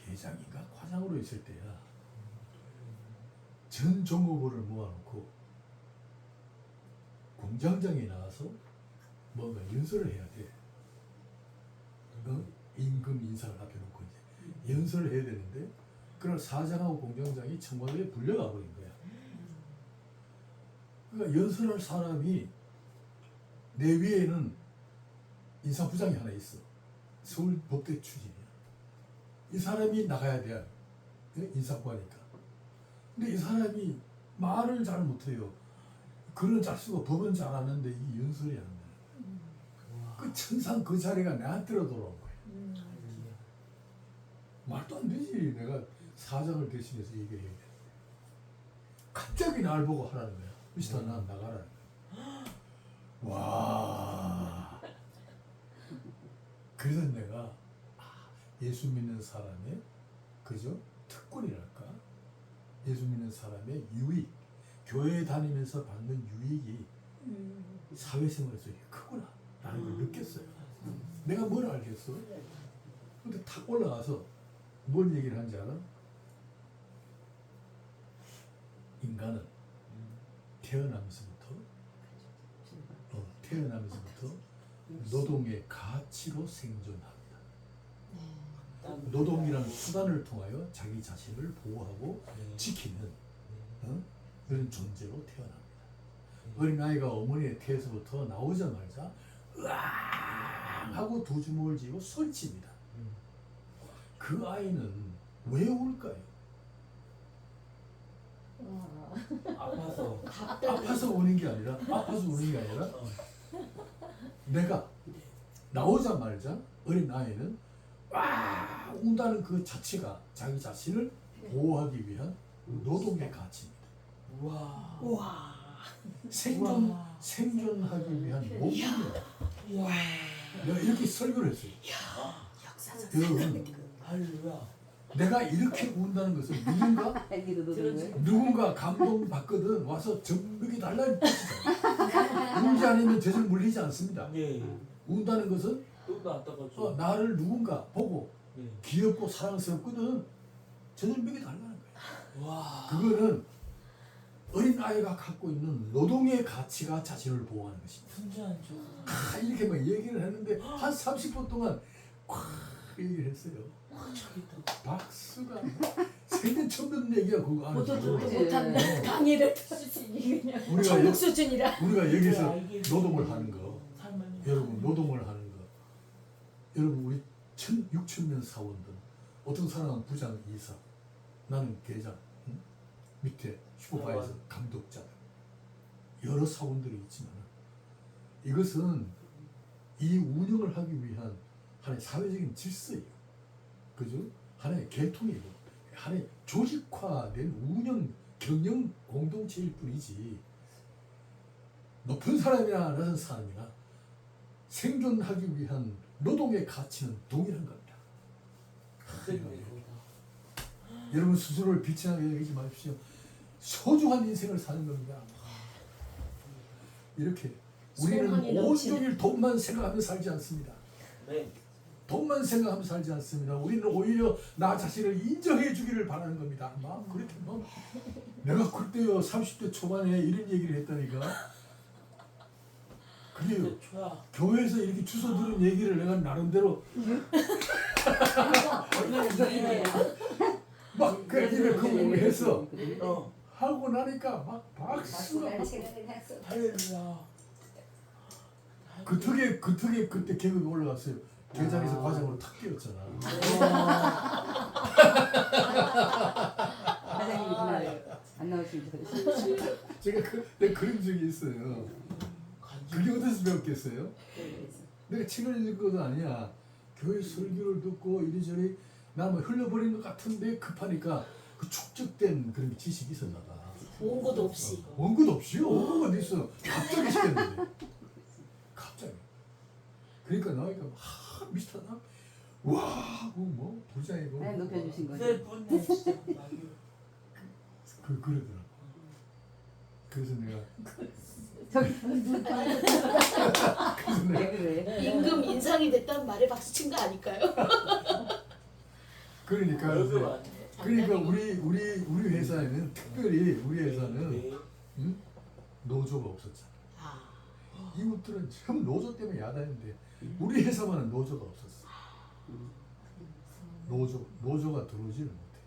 계장인가 과장으로 있을 때야. 전 종업원을 모아놓고 공장장에 나와서 뭔가 연설을 해야 돼. 임금 인사를 앞에 놓고 이제 연설을 해야 되는데 그날 사장하고 공장장이 청와대에 불려가 버린 거야. 그러니까 연설할 사람이 내 위에는 인사부장이 하나 있어. 서울 법대 출신이야. 이 사람이 나가야 돼. 인사과니까. 근데 이 사람이 말을 잘 못해요. 글은 잘 쓰고 법은 잘 아는데 이 연설이 안 돼. 그 천상 그 자리가 나한테로 돌아온 거야. 말도 안 되지. 내가 사장을 대신해서 얘기를 해야 돼. 갑자기 날 보고 하라는 거야. 미스터 난 나가라는 거야. 와. 그래서 내가 예수 믿는 사람의 그죠? 특권이랄까? 예수 믿는 사람의 유익, 교회 다니면서 받는 유익이 사회생활에서 크구나 라는 걸 느꼈어요. 내가 뭘 알겠어? 근데 탁 올라가서 뭔 얘기를 하는지 알아? 인간은 태어나면서부터 노동의 가치로 생존합니다. 노동이라는 수단을 통하여 자기 자신을 보호하고 지키는 그런 존재로 태어납니다. 어린아이가 어머니의 태에서부터 나오자마자 으앙 하고 두 주먹을 쥐고 소리칩니다. 그 아이는 왜 울까요? 아파서. 아파서 우는 게 아니라 내가 나오자마자 어린아이는 와 운다는 그 자체가 자기 자신을 보호하기 위한 노동의 가치입니다. 와. 우와. 생존하기 위한 모범이에요. 내가 이렇게 설교를 했어요. 여러분, 할렐루야. 내가 이렇게 운다는 것은 누군가 감동받거든 와서 전복이 달라는 뜻이죠. 울지 않으면 젖을 물리지 않습니다. 네. 운다는 것은 또 나왔다가죠. 나를 누군가 보고 네. 귀엽고 사랑스럽거든 젖을 먹이 달라는 거예요. 와. 그거는 어린아이가 갖고 있는 노동의 가치가 자신을 보호하는 것입니다. 분주하죠. 이렇게 막 얘기를 했는데 한 30분 동안 콱 얘기를 했어요. 박수가 생전 처음 듣는 얘기야 그거 안에서. 못한 강의를 수준이 그냥 우리가 천국 수준이라. 우리가 여기서 네, 노동을 하는 거 여러분 노동을 하는 거 여러분 우리 6,000명 사원들 어떤 사람은 부장 이사 나는 계장 응? 밑에 슈퍼바이저 감독자들 여러 사원들이 있지만 이것은 이 운영을 하기 위한 하나의 사회적인 질서예요. 그죠? 하나의 계통이고 하나의 조직화된 운영 경영 공동체일 뿐이지 높은 사람이나 낮은 사람이나 생존하기 위한 노동의 가치는 동일한 겁니다. 여러분 스스로를 비천하게 여기지 마십시오. 소중한 인생을 사는 겁니다. 이렇게 우리는 온종일 돈만 생각하며 살지 않습니다. 네. 돈만 생각하며 살지 않습니다. 우리는 오히려 나 자신을 인정해 주기를 바라는 겁니다. 그렇게 내가 그때요 30대 초반에 이런 얘기를 했다니까. 그래요. 교회에서 이렇게 주워 들은 얘기를 내가 나름대로 막 그렇게 해서 하고 나니까 막 박수가 할렐루야. 그 턱에 그때 계급이 올라갔어요. 대장에서 과장으로 탁 뛰었잖아. 사장님이 그날 안 나오시면 제가 내가 그런 적이 있어요. 그게 어디서 배웠겠어요? 내가 책을 읽은 것도 아니야. 교회 설교를 듣고 이리저리 나 뭐 흘려버린 것 같은데 급하니까 그 축적된 그런 지식이 있었나 봐. 원고도 없이. 원고도 없이요? 원고가 어디 있어? 갑자기 시켰는데. 갑자기. 그러니까 나오니까 미스터나 와, 뭐 부자이고. 높여주신 거죠. 네, 분네 진짜. 그러더라. 그래서 내가 그래. 임금 인상이 됐다는 말에 박수 친 거 아닐까요? 그러니까 우리 회사에는 특별히 우리 회사는 응? 노조가 없었잖아. 이웃들은 전부 노조 때문에 야단인데 우리 회사만은 노조가 없었어. 노조가 들어오지를 못해.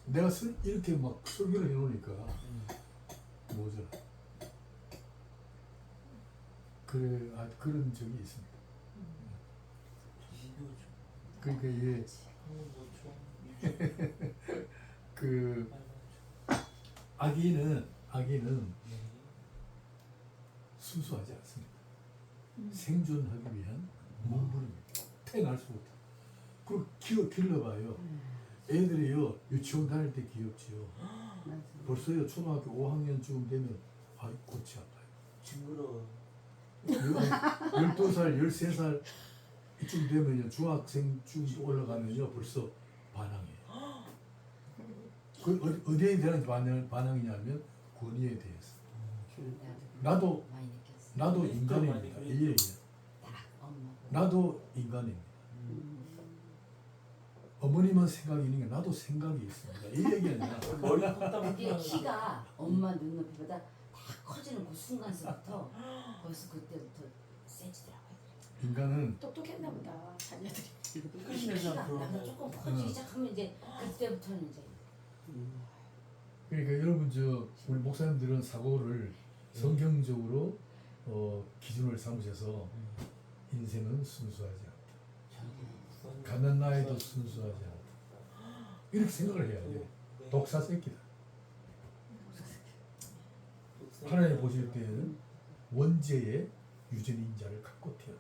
내가 이렇게 막 설교를 해놓으니까 노조. 그런 적이 있습니다. 그러니까 이게 그 아기는 순수하지 않습니다. 생존하기 위한 몸부림입니다. 태어날 수부터. 그리고 길러봐요. 애들이요 유치원 다닐 때 귀엽지요. 벌써요 초등학교 5학년쯤 되면 골치 아파요. 징그러워. 12살, 13살 이쯤 되면요 중학생쯤 올라가면요 벌써 반항해요. 그 어디에 대한 반항이냐면 권위에 대해서. 나도 인간입니다. 이 얘기야. 나도 인간입니다. 어머니만 생각이 있는 게 나도 생각이 있습니다. 이 얘기 아니야. 머리 컸다 근데 키가 엄마 눈높이보다 다 커지는 그 순간서부터 벌써 그때부터 세지더라고요. 인간은 똑똑했나 보다 자녀들이. 끝내자 나가 그러면. 조금 커지기 시작하면 이제 그때부터는 이제 그러니까 여러분 우리 목사님들은 사고를 성경적으로 기준을 삼으셔서 인생은 순수하지 않다. 가난 나이도 순수하지 않다. 이렇게 생각을 해야 돼. 독사 새끼다. 하나님 보실 때에는 원죄의 유전인자를 갖고 태어나.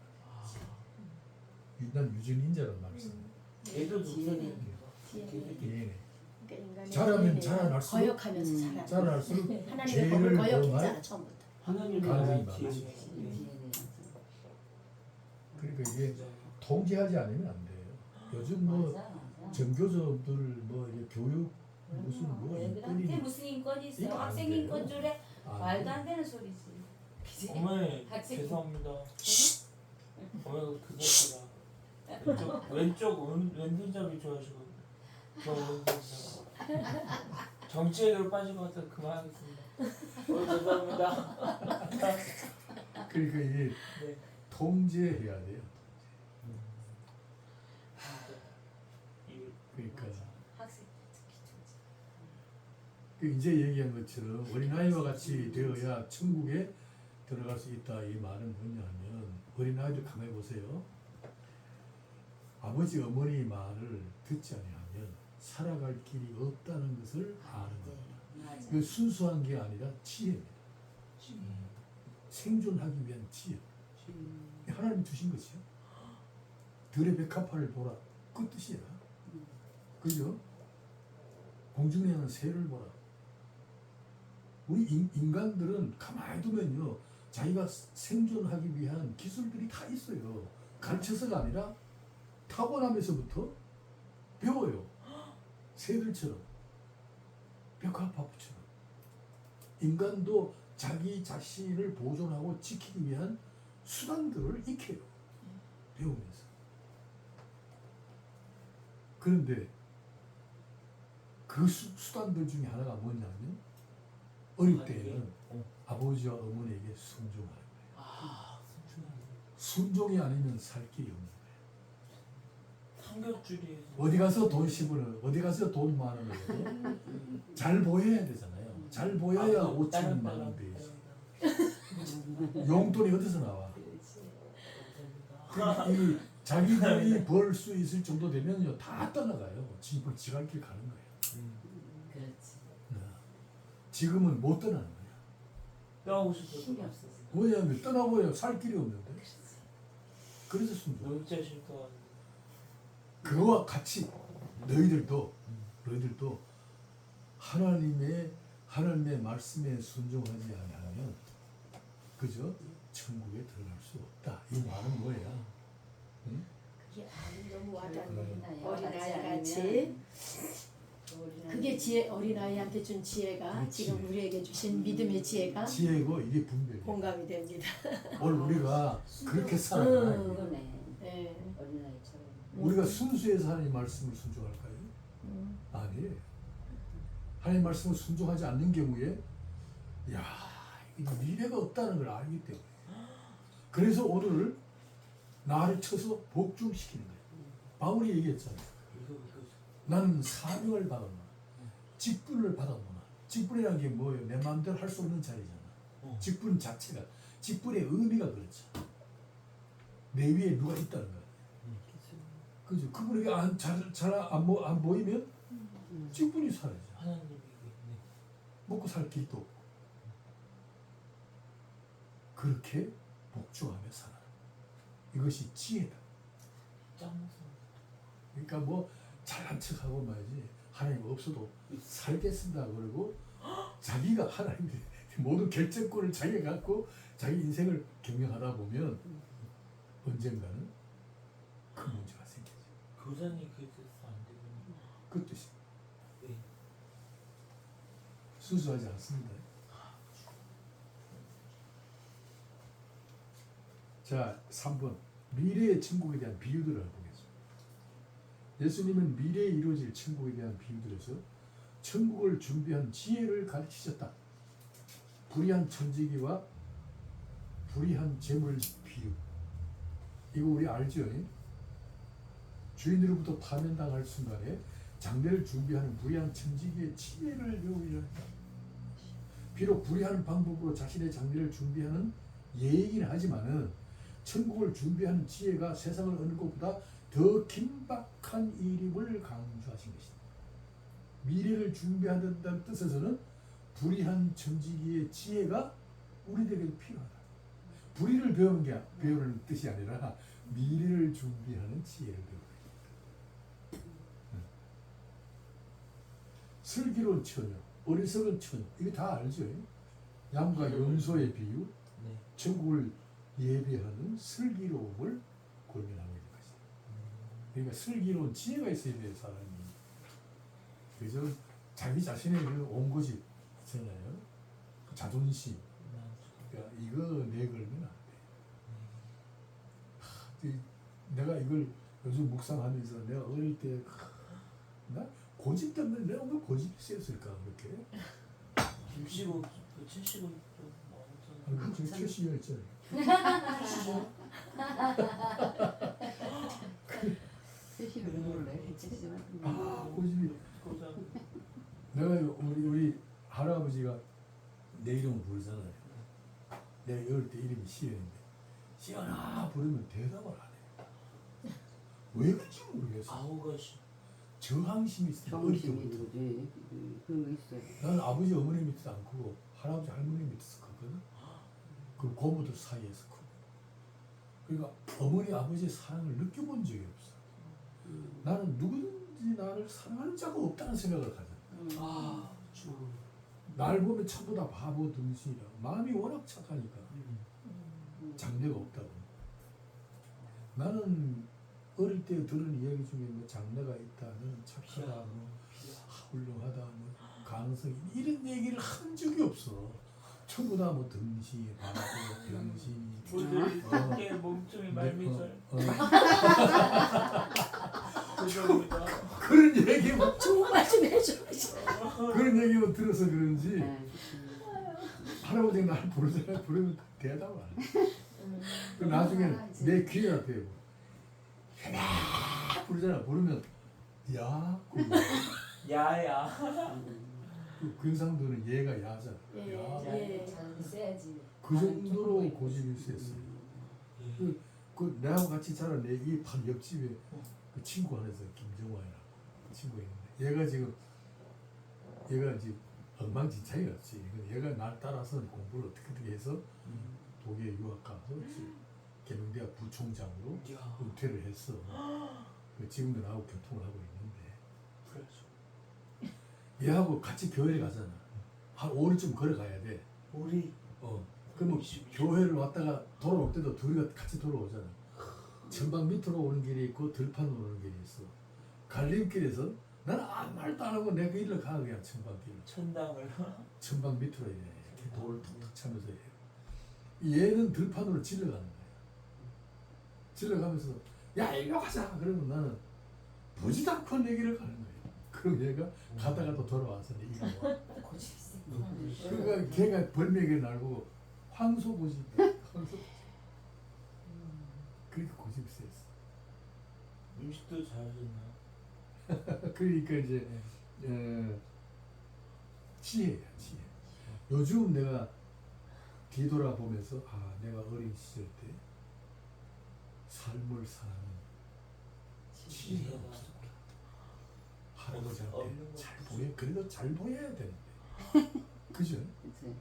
난 유전인자란 말을 씁니다. 얘도 독사네. 예. 그러니까 인간의 자라면 DNA 는 자라날수록 거역하면서 자라. 자라날수록 하나님의 죄를 법을 범할 거역했잖아 처음부터. 하나님의 가능성이 나라 많지. 지혜네. 그러니까 이게 통제하지 않으면 안 돼요. 요즘 뭐 전교조들 뭐 이게 교육 무슨 뭐 애들한테 인권이 무슨 인권이 있어? 이거 안 학생 돼요. 인권 줄에 안 말도 돼요. 안 되는 소리지. 그지? 어머니 학생- 죄송합니다. 어머니 그것보다 왼손잡이 좋아하시고 저 오른손잡이 정치에로 빠질 것 같아서 그만하겠습니다. 죄송합니다. 그러니까 이게 네. 통제해야 돼요. 이- 그러니까 학생 특히 좋지. 그 이제 얘기한 것처럼 어린아이와 같이 되어야 천국에 들어갈 수 있다. 이 말은 뭐냐면 어린아이들 가만히 보세요. 아버지 어머니 말을 듣지 아니하면 살아갈 길이 없다는 것을 아는 겁니다. 맞아. 그 순수한 게 아니라 지혜입니다. 생존하기 위한 지혜. 하나님이 주신 것이요. 들의 백합화를 보라. 그 뜻이야. 그죠? 공중에 있는 새를 보라. 우리 인간들은 가만히 두면요. 자기가 생존하기 위한 기술들이 다 있어요. 가르쳐서가 아니라 타고나면서부터 배워요. 새들처럼. 백합화처럼. 인간도 자기 자신을 보존하고 지키기 위한 수단들을 익혀요. 배우면서. 그런데 그 수단들 중에 하나가 뭐냐면 어릴 때에는 아버지와 어머니에게 순종하는 거예요. 아, 순종이 아니면 살 길이 없는 거예요. 삼겹줄이 어디 가서 돈 10원을, 어디 가서 돈 만 원을 해도 잘 보여야 되잖아요. 잘 보여야 5천 만 원 되지. 용돈이 어디서 나와? 이 자기들이 벌 수 있을 정도 되면요 다 떠나가요. 지갈 길 가는 거예요. 그렇지. 지금은 못 떠나는 거예요. 떠오고 힘이 싶어서 없어서. 왜냐하면 떠나고야 살 길이 없는데. 그래서 순종. 놀자 싫다. 그거와 같이 너희들도 하나님의 말씀에 순종하지 않으면 그저 천국에 들어갈 수 없다. 이 말은 뭐야? 응? 그게 너무 와닿는 어린아이 어린아이 같이 그게 지혜 어린아이한테 준 지혜가 그렇지. 지금 우리에게 주신 믿음의 지혜가 지혜고 이게 분별이야. 공감이 됩니다. 오늘 우리가 그렇게 살아야 그거네. 네. 어린아이처럼. 우리가 순수해서 하나님 말씀을 순종할까요? 아니에요. 하나님 말씀을 순종하지 않는 경우에 야, 이 미래가 없다는 걸 알기 때문에 그래서 오늘 나를 쳐서 복종시키는 거예요. 바울이 얘기했잖아요. 나는 사명을 받았노라. 직분을 받았노라. 직분이라는 게 뭐예요? 내 마음대로 할 수 없는 자리잖아. 직분 자체가 직분의 의미가 그렇죠. 내 위에 누가 있다는 거야. 그죠? 그분에게 안 보이면 직분이 사라져. 하나님이 있네. 먹고 살 길도 없고. 그렇게 복종하며 살아. 이것이 지혜다. 짱 그러니까 뭐 잘난 척하고 말이지 하나님 없어도 살겠습니다 그러고 자기가 하나님의 모든 결정권을 자기가 갖고 자기 인생을 경영하다 보면 언젠가는 큰 문제가 생기죠. 교사님 그래서 안 되군요. 그 뜻이 네. 순수하지 않습니다. 자, 3번 미래의 천국에 대한 비유들을 보겠습니다. 예수님은 미래에 이루어질 천국에 대한 비유들에서 천국을 준비한 지혜를 가르치셨다. 불의한 천지기와 불의한 재물 비유. 이거 우리 알죠? 주인으로부터 파면당할 순간에 장례를 준비하는 불의한 청지기의 지혜를 배우려 한다. 비록 불의한 방법으로 자신의 장례를 준비하는 예이긴 하지만은 천국을 준비하는 지혜가 세상을 어느 것보다 더 긴박한 일임을 강조하신 것이다. 미래를 준비한다는 뜻에서는 불의한 청지기의 지혜가 우리들에게 필요하다. 불의를 배우는 뜻이 아니라 미래를 준비하는 지혜를 배우는 것이다. 슬기로운 처녀, 어리석은 처녀, 이거 다 알죠? 양과 염소의 비유, 네. 천국을 예배하는 슬기로움을 권면하고 있는 것이다. 그러니까 슬기로운 지혜가 있어야 돼요, 사람이. 그래서 자기 자신의 그 온고집 있잖아요. 그 자존심. 그러니까 이거 내걸면 안 돼. 내가 이걸 요즘 묵상하면서 내가 어릴 때 나 고집 때문에 내가 왜 고집이 세었을까 그렇게? 65, 75 아니 지금 최씨였잖아요. 세시를 모를래? 세시만. 아 고집이. 고장. 내가 우리 할아버지가 내 이름을 부르잖아요. 내가 어릴 때 이름이 시연인데 시연아 부르면 대답을 안 해. 왜 그런지 모르겠어. 아우가시. 저항심이 있어. 정심이 있지. 그런 거 있어요. 나는 아버지 어머니 밑에도 안 크고 할아버지 할머니 밑에서 크거든. 그 고모들 사이에서 크고. 그러니까 어머니 아버지의 사랑을 느껴본 적이 없어. 나는 누구든지 나를 사랑하는 자가 없다는 생각을 가졌어. 아, 날 보면 전부 다 바보 등신이라 마음이 워낙 착하니까 장래가 없다고. 나는 어릴 때 들은 이야기 중에 뭐 장래가 있다는 착하다, 뭐 훌륭하다, 뭐 가능성이 이런 얘기를 한 적이 없어. 전부 다 뭐 등신, 바보, 병신이. 우리 게 몸통이 말미잘. 죄송합니다. 그런 얘기만 좋은 말 좀 해줘. 그런 얘기만 들어서 그런지 네. 할아버지가 나를 부르잖아. 부르면 대답을 안 해. 그 나중에는 내 귀에 앞에 해라 부르잖아. 부르면 야 야야. 그 근상도는 얘가 야잖아. 예, 야. 예. 잘 있어야지. 그 정도로 고집이 세었어요. 그 나하고 같이 자란 내 이 바로 옆집에 그 친구 하나 있어요. 김정화이라고 친구가 있는데 얘가 지금 엉망진창이었지. 근데 얘가 날 따라서 공부를 어떻게 해서 독일에 유학 가서 계명대학 부총장으로 야. 은퇴를 했어. 지금도 나하고 교통을 하고 있는데 그래서 얘하고 같이 교회를 가잖아. 한 5일쯤 걸어가야 돼. 우리 그러면 교회를 왔다가 돌아올 때도 둘이 같이 돌아오잖아. 천방 밑으로 오는 길이 있고 들판으로 오는 길이 있어. 갈림길에서 나는 아무 말도 안 하고 내 그 일을 가 그냥 천방길로. 천당을. 천방 밑으로 이렇게 돌을 툭툭 차면서 해요. 얘는 들판으로 질러가는 거야. 질러가면서 야 일로 가자. 그러면 나는 보지도 않고 내 길을 가는 거야. 그럼 얘가 가다가 또 돌아와서 내 길을 와. 고집이 세. 그러니까 걔가 벌맥을 날고 황소고집. 황소. 그렇게 고집이 세었어. 음식도 잘하셨나? 그러니까 이제 지혜야 지혜. 요즘 내가 뒤돌아보면서 내가 어린 시절 때 삶을 사는 지혜가 없었다. 할아버지한테 잘 보여. 그래도 잘 보여야 되는데. 그죠? 그치.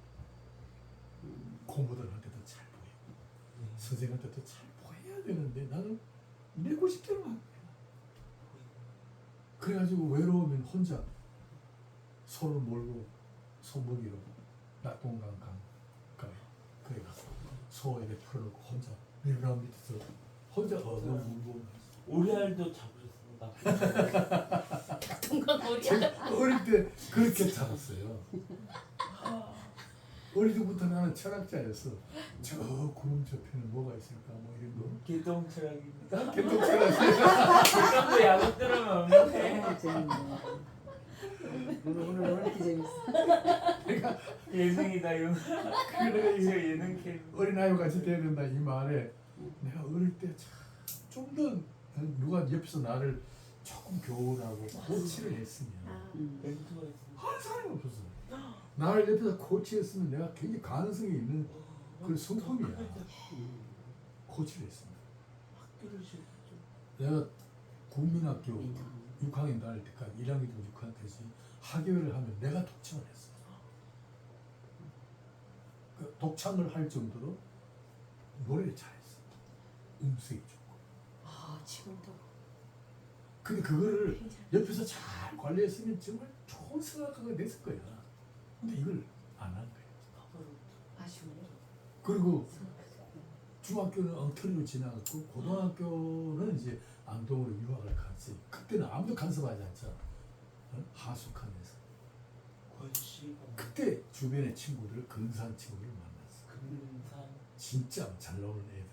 고모들한테도 잘 보이고 선생한테도 잘 보여야 되는데 나는 내 고집대로 한 거야. 그래가지고 외로우면 혼자 손을 몰고 손목이로 낙동강 강가에 그래 가서 소에게 풀어놓고 혼자 밀감 밑에서 혼자 울고 오리알도 잡으셨습니다. 동강오리야. 어릴 때 그렇게 자랐어요. 어릴 때부터 나는 철학자였어. 저 구름 저편에 뭐가 있을까 뭐 이런 거. 개동 철학입니다. 개똥 철학이야. 개동도 야구 들으면 없는데. 재밌네. 오늘 왜 이렇게 재밌어? 예능이다 용. 그래 제가 예능 캐릭터. 어린아이와 같이 돼야 된다 이 말에 내가 어릴 때 좀 더 누가 옆에서 나를 조금 교훈하고 코치를 했으면 멘토가 있어. 한 사람이 없었어. 나를 옆에서 코치했으면 내가 굉장히 가능성이 있는 그 성품이야. 코치를 했습니다. 학교를 지금 내가 국민학교 6학년 다닐 때까지 1학년부터 6학년까지 학예회를 하면 내가 독창을 했어. 그 독창을 할 정도로 노래를 잘했어. 음색이 좋고. 아 지금도 근데 그거를 옆에서 잘 관리했으면 정말 좋은 성악가가 됐을 거야. 근데 이걸 안 한 거야. 아쉬워요. 그리고 중학교는 엉터리로 지나갔고 고등학교는 이제 안동으로 유학을 갔지. 그때는 아무도 간섭하지 않잖아. 어? 하숙하면서. 권씨가 그때 주변의 친구들, 근사한 친구들을 만났어. 금산 진짜 잘 나오는 애들.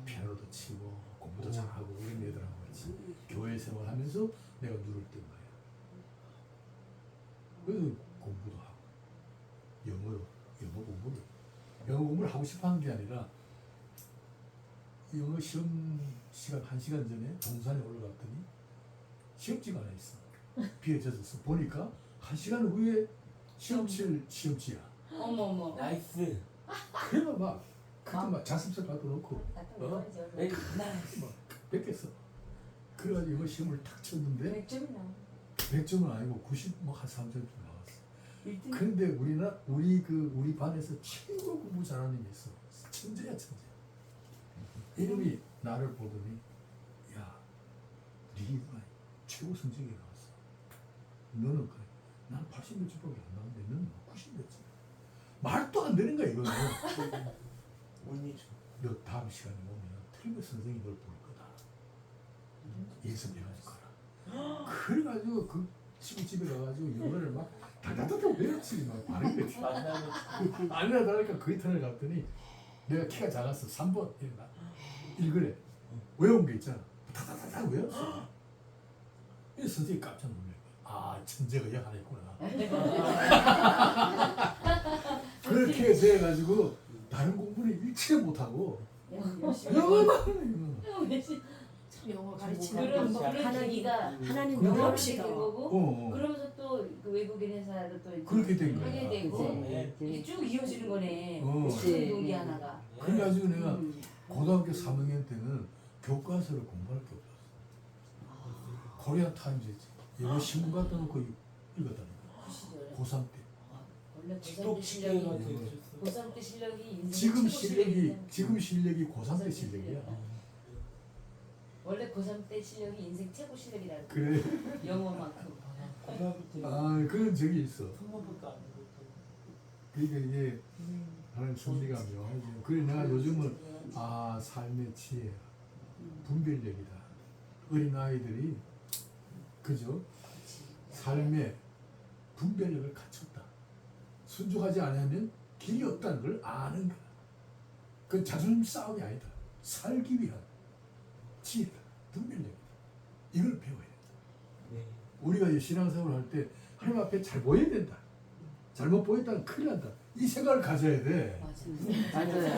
피아노도 치고 공부도 잘하고 이런 애들하고 같이 교회 생활하면서 내가 눈을 뜬 거야. 그래서 공부도 하고 영어 공부를 하고 싶어 하는 게 아니라 영어 시험 시간 1시간 전에 동산에 올라갔더니 시험지가 하나 있어. 비에 젖었어. 보니까 1시간 후에 시험지야. 어머머. 나이스. 그래서 막 그때 막 자습서 갖다 놓고 에이 나이스. 막 뺏겼어. 그래가지고 영어 시험을 탁 쳤는데 100점이 나와. 100점은 아니고 90 뭐 한 3점 나왔어. 1등. 그런데 우리 반에서 최고로 공부 잘하는 애 있어. 천재야 천재. 이름이 나를 보더니 야, 네가 최고 성적이 나왔어. 너는 그래. 난 80몇 점밖에 안 나왔는데 너는 90몇 점. 말도 안 되는 거야 이거는. 운이 좋. 너 다음 시간에 오면 틀림없이 선생님이 널 볼 거다. 예습해가지고 가라. 그래가지고 그 친구 집에 가가지고 영어를 막 다다다다 외웠지. 막 발음이 됐지. 만나면 아니나 다를까 그 이틀을 갔더니 내가 키가 작았어. 3번 읽으래. 외운 게 있잖아. 다다다다 외웠어. 이 선생님이 깜짝 놀래. 아 천재가 여 하나 있구나. 그렇게 해서 해가지고 다른 공부는 일체 못하고 영어만 참 영어 가르치는 그런 뭐 그렇지. 하나기가 하나님 그럼 영어를 합시다. 된 거고 어. 그러면서 또 그 외국인 회사도 또 이제 그렇게 된 거야. 하게 되고 네. 이게 쭉 이어지는 거네. 어. 그 동기 하나가. 그래가지고 내가 고등학교 3학년 때는 교과서를 공부할 게 없었어. 코리아 타임즈지. 영어 신문 갖다 놓고 읽었다는 거야. 그 시절에 고3 때. 원래 고3 때 지독지게 실력이 해가지고 고3 때 실력이 인생 지금 최고 실력이 실력이야. 지금 실력이 고3 때 실력이야. 원래 고3 때 실력이 인생 최고 실력이라는 그래. 영어만큼. 고등학교 때 아 그런 적이 있어. 성모부터 안 되고 그러니까 이게 하나님 섭리가 묘하지. 그래 내가 요즘은 아 삶의 지혜, 분별력이다. 어린 아이들이 그죠? 삶의 분별력을 갖췄다. 순종하지 않으면 길이 없다는 걸 아는 거야. 그 자존심 싸움이 아니다. 살기 위한 지혜다. 분별력이다. 이걸 배워야 된다. 네. 우리가 이 신앙생활을 할 때 하나님 앞에 잘 보여야 된다. 잘못 보였다면 큰일 난다. 이 생각을 가져야 돼. 맞아요.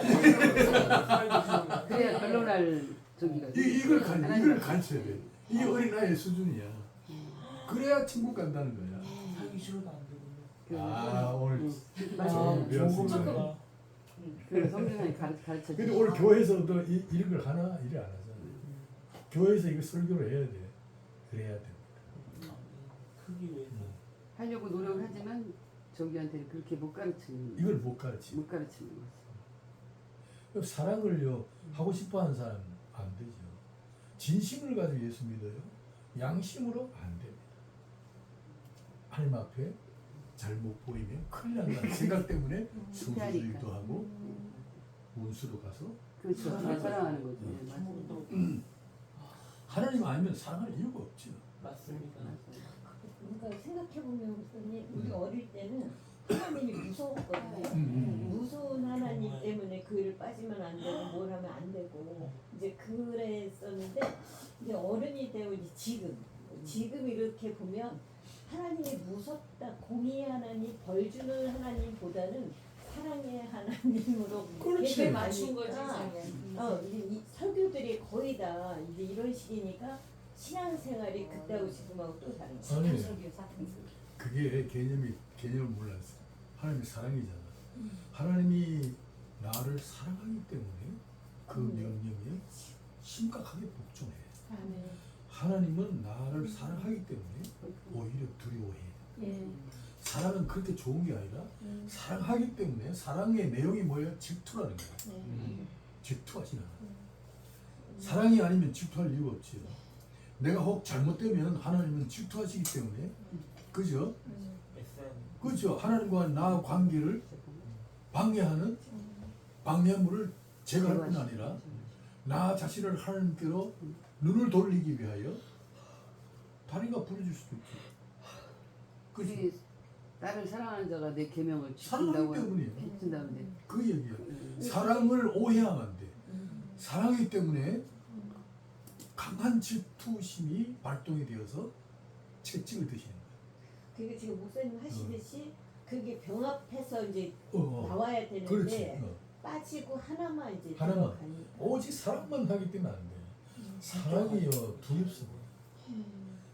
그래야 결론할 저기가. 이걸 가르쳐야 돼. 이게 어린아이의 수준이야. 그래야 천국 간다는 거야. 살기 싫어도 안 되고. 아 오늘 맞아요. 배웠습니다. 그 성경이 가르쳐. 근데 오늘 교회에서도 이런 걸 하나 이래 안 하잖아. 교회에서 이거 설교를 해야 돼. 그래야 돼. 크기 위해서. 하려고 노력을 하지만 저기한테 그렇게 못 가르치는. 이걸 못 가르치. 못 가르치는 거지. 사랑을요 하고 싶어하는 사람 안 되죠. 진심을 가지고 예수 믿어요. 양심으로 안 됩니다. 하나님 앞에 잘못 보이면 큰일 난다는 생각 때문에 성수주의도 하고 원수도 가서 그렇죠. 사랑하는 거죠. 네, 맞아요. 성모도 하나님 아니면 사랑할 이유가 없죠. 맞습니다. 그러니까 생각해보면 목사님 우리 어릴 때는 하나님이 무서웠거든요. 무서운 하나님 때문에 그 일을 빠지면 안 되고 뭘 하면 안 되고 이제 그랬었는데 이제 어른이 되고 이제 지금 이렇게 보면 하나님이 무섭다 공의의 하나님 벌 주는 하나님보다는 사랑의 하나님으로 그렇지. 되게 맞춘 거지 가니까 이제. 이제 이 설교들이 거의 다 이제 이런 식이니까 신앙생활이 그때하고 지금하고 또 다른 거야. 아니 사탕수육, 사탕수육. 그게 개념을 몰랐어. 하나님이 사랑이잖아. 하나님이 나를 사랑하기 때문에 그 명령에 심각하게 복종해. 아멘. 하나님은 나를 사랑하기 때문에 오히려 두려워해. 예. 사랑은 그렇게 좋은 게 아니라 사랑하기 때문에 사랑의 내용이 뭐예요? 질투라는 거야. 네. 질투하지 않아. 사랑이 아니면 질투할 이유가 없지요. 내가 혹 잘못되면 하나님은 질투하시기 때문에 그죠? SM. 그죠? 하나님과 나 관계를 방해하는 방해물을 제거할 뿐 아니라 나 자신을 하나님께로 눈을 돌리기 위하여 다리가 부러질 수도 있지. 그죠? 우리 나를 사랑하는 자가 내 계명을 사랑하기 지킨다고 때문이에요. 지킨다는데 그 얘기야. 사랑을 오해하면 안 돼. 사랑이기 때문에 강한 질투심이 발동이 되어서 채찍을 드시는 그게 지금 목사님 하시듯이 그게 병합해서 이제 거야. 나와야 되는데 그렇지. 빠지고 하나만 이제 하나만. 들어가니까. 오직 사랑만 하기 때문에 안 돼. 사랑이요 두렵습니다.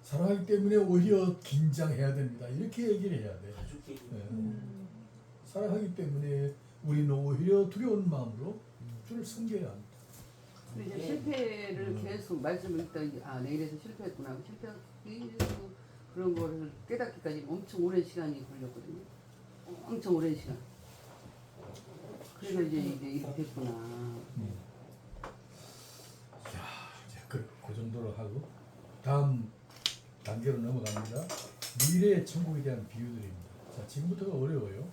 사랑하기 때문에 오히려 긴장해야 됩니다. 이렇게 얘기를 해야 돼. 가족끼리. 네. 사랑하기 때문에 우리는 오히려 두려운 마음으로 주를 섬겨야 합니다. 근데 이제 네. 실패를 계속 말씀을 듣다 내 일에서 실패했구나 실패하고 그런 거를 깨닫기까지 엄청 오랜 시간이 걸렸거든요. 엄청 오랜 시간. 그래서 이제 이렇게 됐구나. 자, 이제 그 정도로 하고 다음 단계로 넘어갑니다. 미래의 천국에 대한 비유들입니다. 자, 지금부터가 어려워요.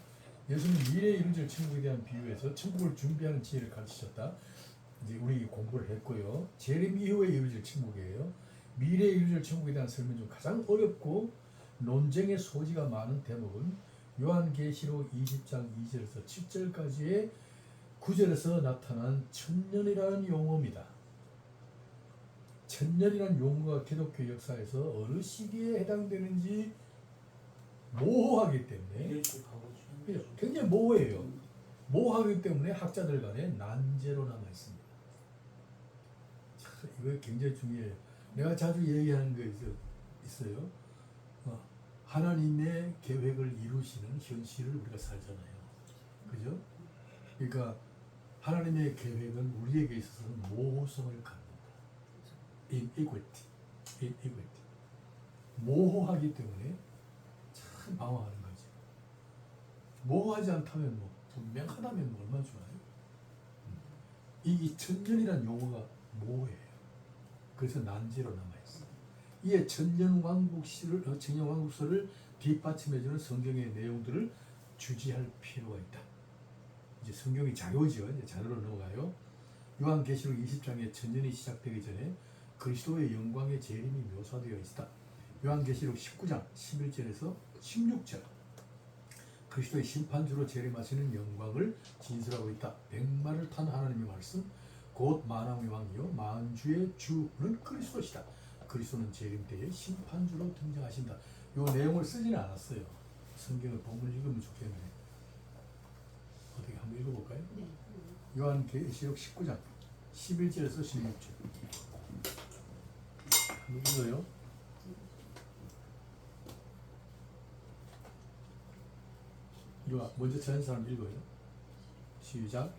예수님 미래에 이루어질 천국에 대한 비유에서 천국을 준비하는 지혜를 가르치셨다. 이제 우리 공부를 했고요. 재림 이후에 이루어질 천국이에요. 미래에 이루어질 천국에 대한 설명 중 가장 어렵고 논쟁의 소지가 많은 대목은 요한계시록 20장 2절에서 7절까지의 9절에서 나타난 천년이라는 용어입니다. 천년이라는 용어가 기독교 역사에서 어느 시기에 해당되는지 모호하기 때문에 미래줄 가고 싶은 굉장히 모호해요. 모호하기 때문에 학자들 간에 난제로 남아 있습니다. 참, 이거 굉장히 중요해요. 내가 자주 얘기하는 거 있어요. 하나님의 계획을 이루시는 현실을 우리가 살잖아요. 그죠? 그러니까 하나님의 계획은 우리에게 있어서는 모호성을 갖는다. inequity. 모호하기 때문에 참 방황하는 거지. 모호하지 않다면 뭐 분명하다면 뭐 얼마나 좋아요. 이 천년이라는 용어가 모호해요. 그래서 난제로 남아있어. 이에 천년왕국서를 뒷받침해주는 성경의 내용들을 주지할 필요가 있다. 이제 성경이 자료죠. 이제 자료로 넘어가요. 요한계시록 20장에 천년이 시작되기 전에 그리스도의 영광의 재림이 묘사되어 있다. 요한계시록 19장 11절에서 16절 그리스도의 심판주로 재림하시는 영광을 진술하고 있다. 백마를 탄 하나님의 말씀 곧 만왕의 왕이요 만주의 주는 그리스도시다. 그리스도는 재림 때에 심판주로 등장하신다. 이 내용을 쓰지는 않았어요. 성경을 본문을 읽으면 좋겠네. 어떻게 한번 읽어볼까요? 네. 요한계시록 19장 11절에서 16절 한번 읽어요. 먼저 전한 사람 읽어요. 시작.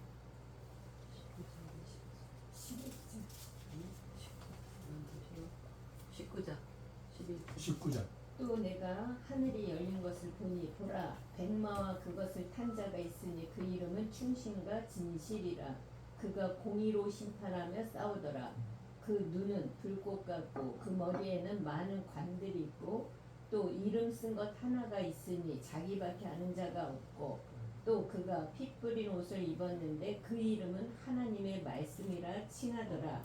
19장. 또 내가 하늘이 열린 것을 보니 보라 백마와 그것을 탄 자가 있으니 그 이름은 충신과 진실이라. 그가 공의로 심판하며 싸우더라. 그 눈은 불꽃 같고 그 머리에는 많은 관들이 있고 또 이름 쓴 것 하나가 있으니 자기밖에 아는 자가 없고 또 그가 피 뿌린 옷을 입었는데 그 이름은 하나님의 말씀이라 칭하더라.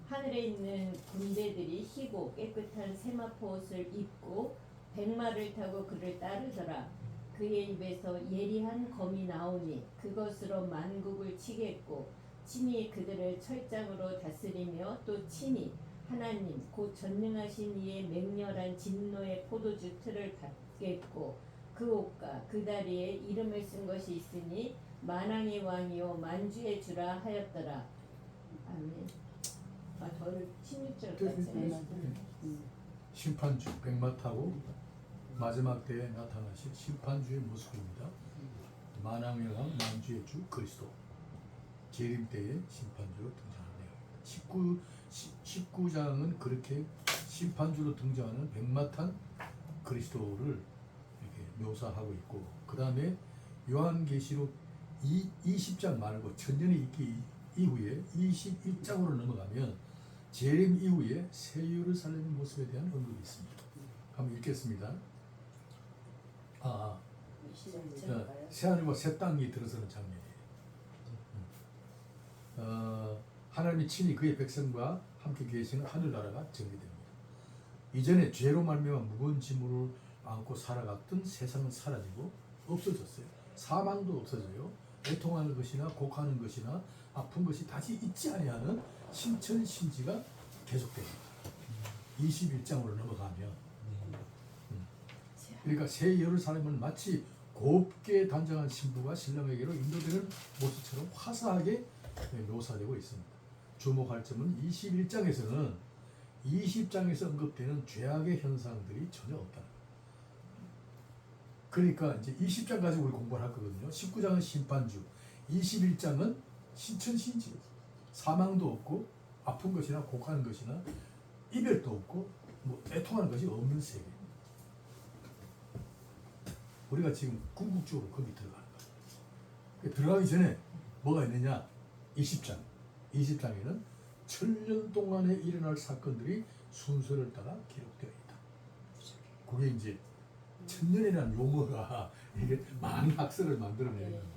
하늘에 있는 군대들이 희고 깨끗한 세마포 옷을 입고 백마를 타고 그를 따르더라. 그의 입에서 예리한 검이 나오니 그것으로 만국을 치겠고 친히 그들을 철장으로 다스리며 또 친히 하나님 곧 전능하신 이의 맹렬한 진노의 포도주 틀을 받겠고 그 옷과 그 다리에 이름을 쓴 것이 있으니 만왕의 왕이요 만주의 주라 하였더라. 아멘. 아, 저를 16절까지. 심판주 백마타고 마지막 때에 나타나실 심판주의 모습입니다. 만왕의 왕 만주의 주 그리스도 재림 때에 심판주로 등장하네요. 19장은 그렇게 심판주로 등장하는 백마탄 그리스도를 이렇게 묘사하고 있고, 그 다음에 요한계시록 20장 말고 천년이 있기 이후에 21장으로 넘어가면 재림 이후에 새 예루살렘의 모습에 대한 언급이 있습니다. 한번 읽겠습니다. 새하늘과 새 땅이 들어서는 장면이에요. 하나님이 친히 그의 백성과 함께 계시는 하늘나라가 정리됩니다. 이전에 죄로 말미암아 무거운 짐을 안고 살아갔던 세상은 사라지고 없어졌어요. 사망도 없어져요. 애통하는 것이나 곡하는 것이나 아픈 것이 다시 있지 아니하는 신천신지가 계속됩니다. 21장으로 넘어가면 그러니까 새 예루살렘은 마치 곱게 단장한 신부가 신랑에게로 인도되는 모습처럼 화사하게 묘사되고 있습니다. 주목할 점은 21장에서는 20장에서 언급되는 죄악의 현상들이 전혀 없다. 그러니까 이제 20장까지 우리 공부를 할 거거든요. 19장은 심판주, 21장은 신천신지, 사망도 없고 아픈 것이나 곡하는 것이나 이별도 없고 뭐 애통하는 것이 없는 세계. 우리가 지금 궁극적으로 거기 들어가는 거예요. 들어가기 전에 뭐가 있느냐? 20장에는 천년 동안에 일어날 사건들이 순서를 따라 기록되어 있다. 그게 이제 천년이라는 용어가 이게 많은 학설을 만들어내는 겁니다.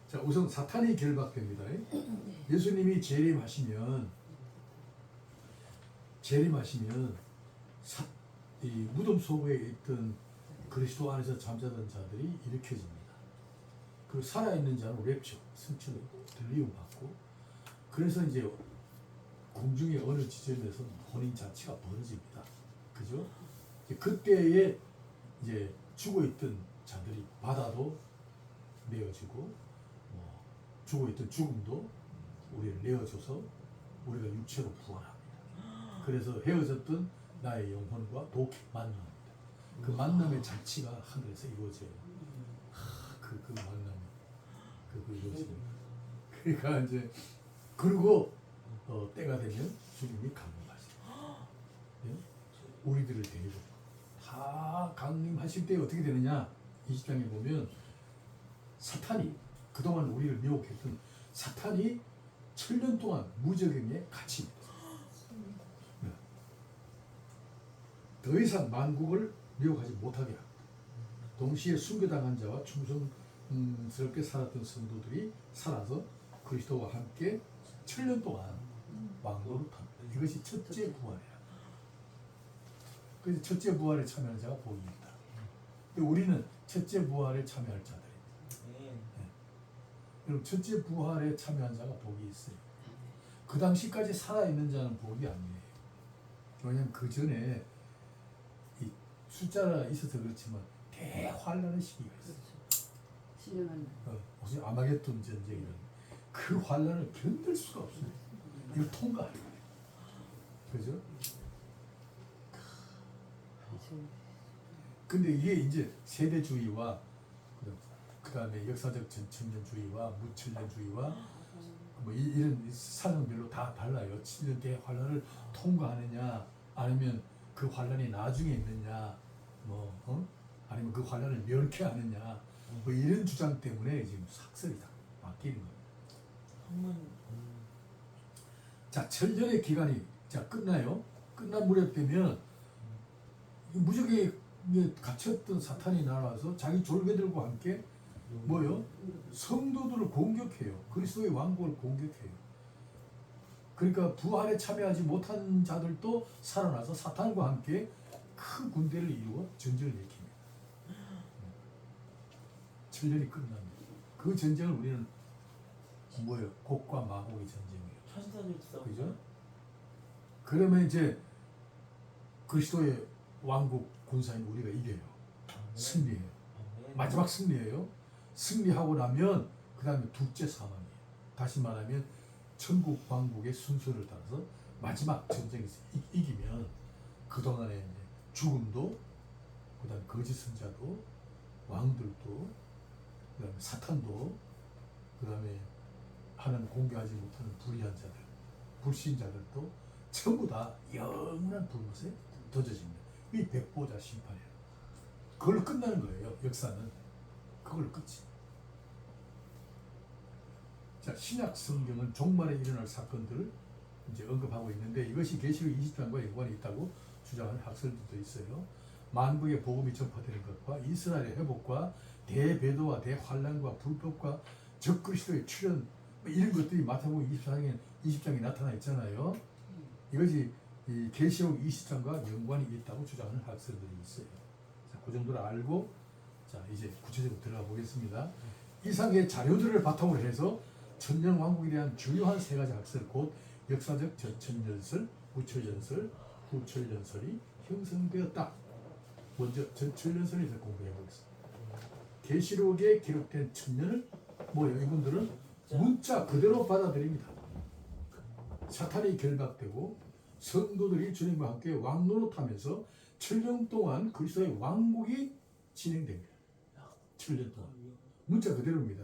자, 우선 사탄이 결박됩니다. 예수님이 재림하시면 이 무덤 속에 있던 그리스도 안에서 잠자던 자들이 일으켜집니다. 그 살아있는 자는 랩처, 승천을 들리움 받고, 그래서 이제 공중의 어느 지점에서 혼인 잔치가 벌어집니다. 그죠? 그때에 이제 죽어있던 자들이 바다도 내어지고, 죽어있던 죽음도 우리를 내어줘서 우리가 육체로 부활합니다. 그래서 헤어졌던 나의 영혼과 또 만납니다. 그 만남의 잔치가 하늘에서 이루어져요. 그 만남, 그 이루어집니다. 그러니까 이제 그리고 때가 되면 주님이 강림하세요. 네? 우리들을 데리고 다 강림하실 때 어떻게 되느냐? 20장에 보면 사탄이 그동안 우리를 미혹했던 사탄이 7년 동안 무적행에 갇힙니다. 네. 더 이상 만국을 미혹하지 못하게 합니다. 동시에 순교당한 자와 충성스럽게 살았던 성도들이 살아서 그리스도와 함께 7년 동안 왕국을 탑니다. 이것이 첫째 부활이야. 그래서 첫째 부활에 참여하는 자가 복이 있다. 우리는 첫째 부활에 참여할 자들입니다. 그럼 첫째 부활에 참여한 자가 복이 있어요. 그 당시까지 살아있는 자는 복이 아니에요. 왜냐하면 그 전에 이 숫자가 있어서 그렇지만 대환란의 시기가 있어요. 신령한 무슨 아마겟돈 전쟁이라는 그 환란을 견딜 수가 없어요. 이걸 통과할 거예요. 그죠? 근데 이게 이제 세대주의와 그 다음에 역사적 전천년주의와 무천년주의와 뭐 이런 사상별로 다 달라요. 7년 대 환란을 통과하느냐, 아니면 그 환란이 나중에 있느냐, 아니면 그 환란을 면케하느냐, 뭐 이런 주장 때문에 지금 학설이 다 바뀌는 겁니다. 자, 천년의 기간이 끝나요. 끝난 무렵되면 무적에 갇혔던 사탄이 나와서 자기 졸개들과 함께 뭐요? 성도들을 공격해요. 그리스도의 왕국을 공격해요. 그러니까 부활에 참여하지 못한 자들도 살아나서 사탄과 함께 큰 군대를 이루어 전쟁을 일으킵니다. 천년이 끝납니다. 그 전쟁을 우리는 뭐예요? 곡과 마곡의 전쟁이에요. 천사들도 그죠? 그러면 이제 그리스도의 왕국 군사인 우리가 이겨요. 승리해요. 아멘. 마지막 승리예요. 승리하고 나면 그 다음에 둘째 사망이에요. 다시 말하면 천국 왕국의 순서를 따라서 마지막 전쟁에서 이기면 그동안에 이제 죽음도, 그 다음에 거짓 선자도, 왕들도, 그 다음에 사탄도, 그 다음에 하나님 공개하지 못하는 불의한 자들, 불신자들도 전부 다 영원한 불못에 던져집니다. 이 백보자 심판이에요. 그걸로 끝나는 거예요. 역사는 그걸로 끝이. 자, 신약 성경은 종말에 일어날 사건들을 이제 언급하고 있는데 이것이 계시록 20장과 연관이 있다고 주장하는 학설들도 있어요. 만국의 복음이 전파되는 것과 이스라엘의 회복과 대배도와 대환란과 불법과 적그리스도의 출현, 이런 것들이 마태복음 20장에 나타나 있잖아요. 이것이 이 계시록 20장과 연관이 있다고 주장하는 학설들이 있어요. 자, 그 정도를 알고 자 이제 구체적으로 들어가 보겠습니다. 이상의 자료들을 바탕으로 해서 천년 왕국에 대한 중요한 세 가지 학설, 곧 역사적 전천연설, 우철연설, 후철연설이 형성되었다. 먼저 전철연설에 대해서 공부해 보겠습니다. 계시록에 기록된 천년을 뭐예요? 이분들은 문자 그대로 받아들입니다. 사탄이 결박되고 성도들이 주님과 함께 왕노릇하면서 7년 동안 그리스도의 왕국이 진행됩니다. 7년 동안 문자 그대로입니다.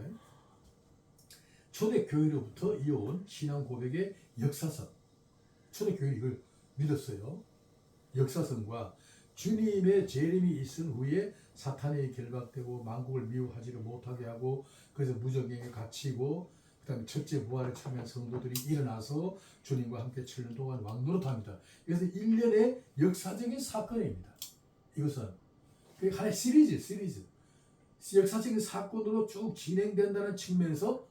초대교회로부터 이어온 신앙 고백의 역사성, 초대교회 이걸 믿었어요. 역사성과 주님의 재림이 있은 후에 사탄이 결박되고 만국을 미혹하지를 못하게 하고 그래서 무적행에 갇히고 그 다음에 첫째 부활에 참여한 성도들이 일어나서 주님과 함께 7년 동안 왕노릇합니다. 그래서 1년의 역사적인 사건입니다. 이것은 하나의 시리즈 역사적인 사건으로 쭉 진행된다는 측면에서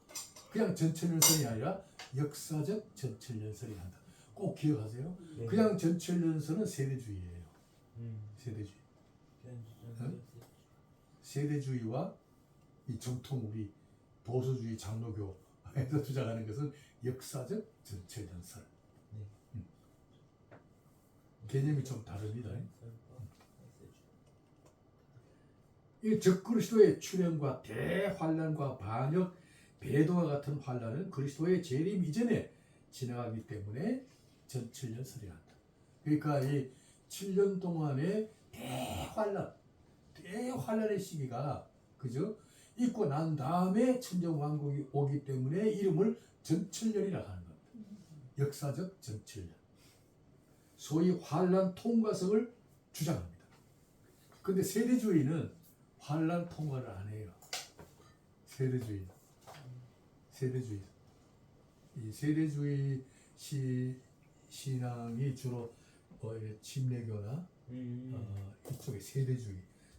그냥 전철연설이 아니라 역사적 전철연설이 한다. 꼭 기억하세요. 네. 그냥 전철연설은 세대주의예요. 세대주의. 응? 세대주의와 이 정통 우리 보수주의 장로교에서 주장하는 것은 역사적 전철연설. 네. 개념이 좀 다릅니다. 이 적그리스도의 출현과 대환란과 반역, 배도와 같은 환란은 그리스도의 재림 이전에 지나가기 때문에 전철연설이 한다. 그러니까 이 7년 동안의 대환란의 시기가 그죠? 있고 난 다음에 천정왕국이 오기 때문에 이름을 전철년이라 하는 겁니다. 역사적 전철년. 소위 환란 통과성을 주장합니다. 근데 세대주의는 환란 통과를 안 해요. 세대주의. 이 세대주의 신앙이 주로 침례교나 이쪽에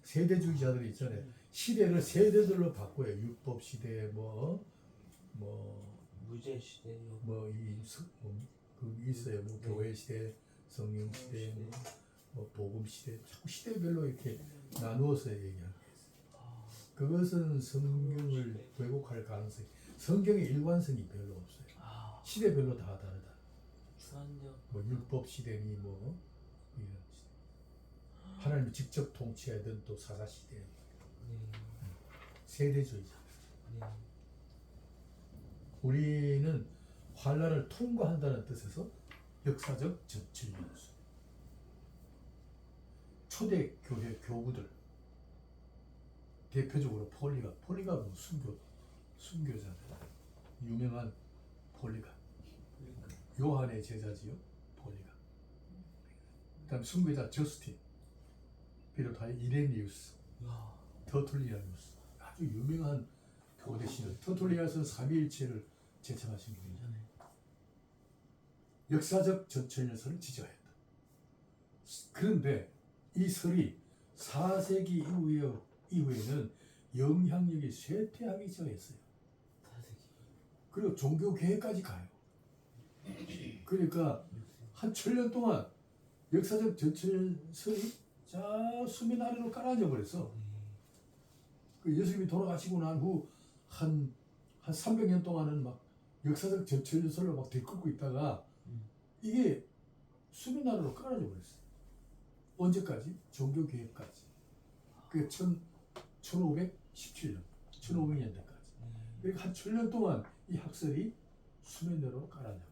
세대주의자들이 있잖아요. 시대를 세대들로 바꿔요. 율법 시대, 무제 시대요. 그 있어요. 뭐 교회 시대, 성령 시대, 복음 시대. 자꾸 시대별로 이렇게 나누어서 얘기하는 거예요. 그것은 성경을 왜곡할 가능성이, 성경의 일관성이 별로 없어요. 시대별로 다 다르다. 뭐 율법 시대니 뭐 이런 시대. 하나님이 직접 통치하던 또 사사 시대. 세대주의자. 우리는 환란을 통과한다는 뜻에서 역사적 전철연수. 초대 교회 교부들 대표적으로 폴리가 뭐 순교자들 유명한 폴리가 요한의 제자지요. 폴리가. 그다음 순교자 저스틴 비롯하여 이레니우스, 터툴리아누스 아주 유명한 교대 신을 터툴리아누스는 삼위일체를 제청하신 분이잖아요. 역사적 전철연설을 지적했다. 그런데 이 설이 4세기 이후에는 영향력이 쇠퇴하기 시작했어요. 그리고 종교개혁까지 가요. 그러니까 한 1000년 동안 역사적 전철연설이 자 수면 아래로 깔아져 버렸어. 그 예수님이 돌아가시고 난 후 한 300년 동안은 막 역사적 전철연설로 막 들끓고 있다가 이게 수면 아래로 깔아져 버렸어요. 언제까지? 종교개혁까지. 그 1517년, 1500년대까지. 그러니까 한 1000년 동안 이 학설이 수면대로 깔아내고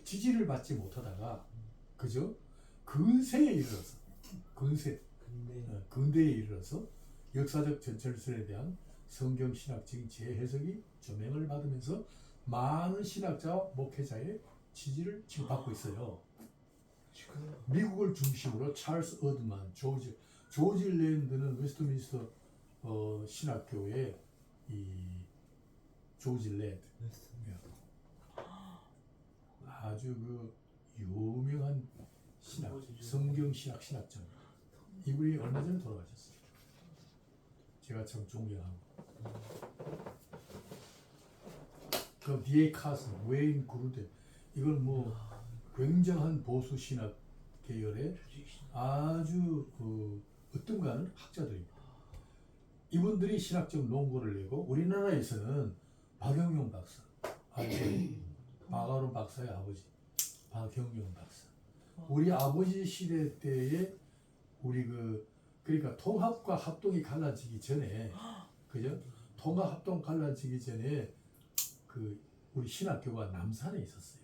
지지를 받지 못하다가 그저 근세에 이르러서 근대에 이르러서 역사적 전철설에 대한 성경 신학적인 재해석이 조명을 받으면서 많은 신학자와 목회자의 지지를 지금 받고 있어요. 미국을 중심으로 찰스 어드만, 조지 랜드는 웨스트민스터 신학교의 이 조지 랜드 아주 그 유명한 성경 신학자입니다. 이분이 얼마 전에 돌아가셨어요. 제가 참 존경하고. 그 D.A. 카슨, 웨인 그루데 이건 뭐 굉장한 보수 신학 계열의 아주 어떤가는 학자들입니다. 이분들이 신학적 논거를 내고 우리나라에서는 박영용 박사, 박아론 박사의 아버지 박영용 박사. 우리 아버지 시대 때에 우리 그러니까 통합과 합동이 갈라지기 전에 그죠? 통합 합동 갈라지기 전에 우리 신학교가 남산에 있었어요.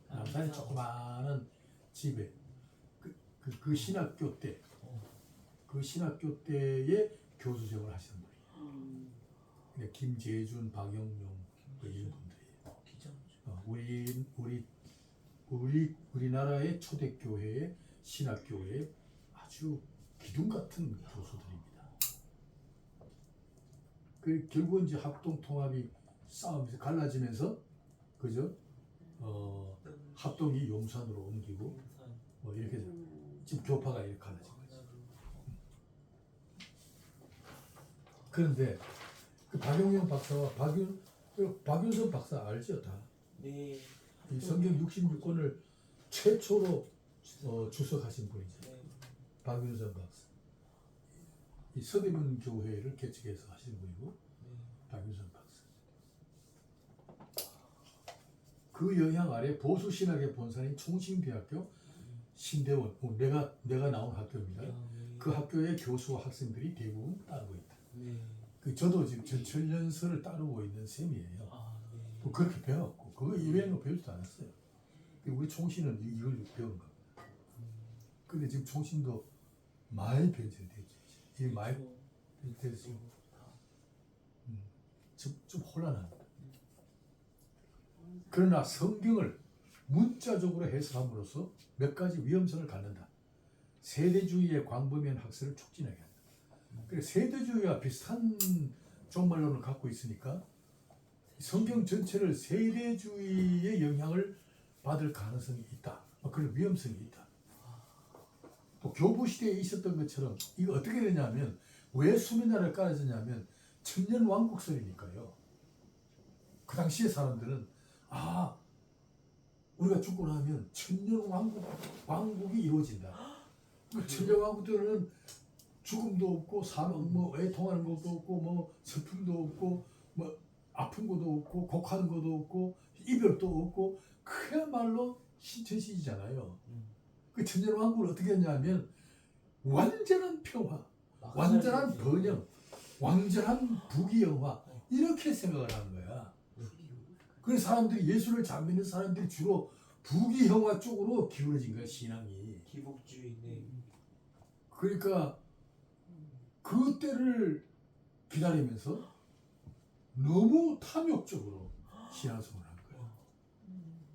남산에 조그마한 집에 그 신학교 때 그 신학교 때에 교수생활을 하시는 분이에요. 김재준, 박영용 이런 분들이에요. 우리나라의 초대교회의 신학교의 아주 기둥 같은 교수들입니다. 결국 이제 합동 통합이 싸우면서 갈라지면서 그죠? 합동이 용산으로 옮기고 뭐 이렇게 지금 교파가 이렇게 갈라진 거죠. 그런데 그 박용영 박사와 박윤선 박사 알죠 다? 네. 이 성경 66권을 최초로 주석하신 분이죠. 박윤선 박사. 이 서대문 교회를 개척해서 하신 분이고 박윤선 박사. 그 영향 아래 보수 신학의 본산인 총신대학교 신대원, 내가 나온 학교입니다. 그 학교의 교수와 학생들이 대부분 따르고 있다. 저도 지금 전철연설을 따르고 있는 셈이에요. 뭐 그렇게 배웠고 그거 이외에는 배우지도 않았어요. 우리 총신은 이걸 배우는 겁니다. 근데 지금 총신도 많이 변질됐죠. 이게 많이 변질돼서 좀 혼란합니다. 그러나 성경을 문자적으로 해석함으로써 몇 가지 위험성을 갖는다. 세대주의의 광범위한 학설을 촉진하게 한다. 그래서 세대주의와 비슷한 종말론을 갖고 있으니까 성경 전체를 세대주의의 영향을 받을 가능성이 있다. 그런 위험성이 있다. 또 교부 시대에 있었던 것처럼 이거 어떻게 되냐면 왜 수면나라를 깔아졌냐면 천년 왕국설이니까요. 그 당시에 사람들은 우리가 죽고 나면 천년 왕국이 이루어진다. 천년 왕국 때는 죽음도 없고 사망, 애통하는 것도 없고 슬픔도 없고 아픈 것도 없고 곡하는 것도 없고 이별도 없고 그야말로 신천시잖아요. 그 천년 왕국을 어떻게 했냐면 완전한 평화, 완전한 번영, 완전한 부귀영화 이렇게 생각을 하는 거야. 그래서 사람들이 예수를 잘 믿는 사람들이 주로 부귀영화 쪽으로 기울어진 거야 신앙이. 기복주의네. 그러니까 그 때를 기다리면서 너무 탐욕적으로 신앙생활을 하는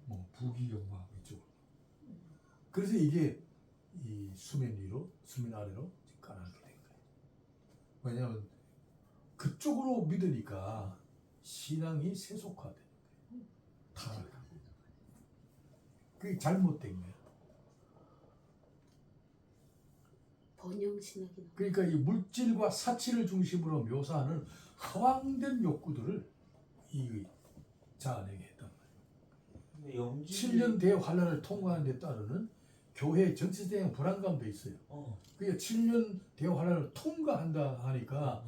거야. 부귀영화 이쪽으로. 그래서 이게 이 수면 위로, 수면 아래로 깔아놓게 된 거예요. 왜냐하면 그쪽으로 믿으니까 신앙이 세속화되는 거예요. 타락하고. 그게 잘못된 거예요. 번영신학이 그러니까 이 물질과 사치를 중심으로 묘사하는 허황된 욕구들을 자아내게 했단 말이에요. 7년 대환란을 통과하는 데 따르는 교회의 정치적인 불안감도 있어요. 그러니까 7년 대환란을 통과한다 하니까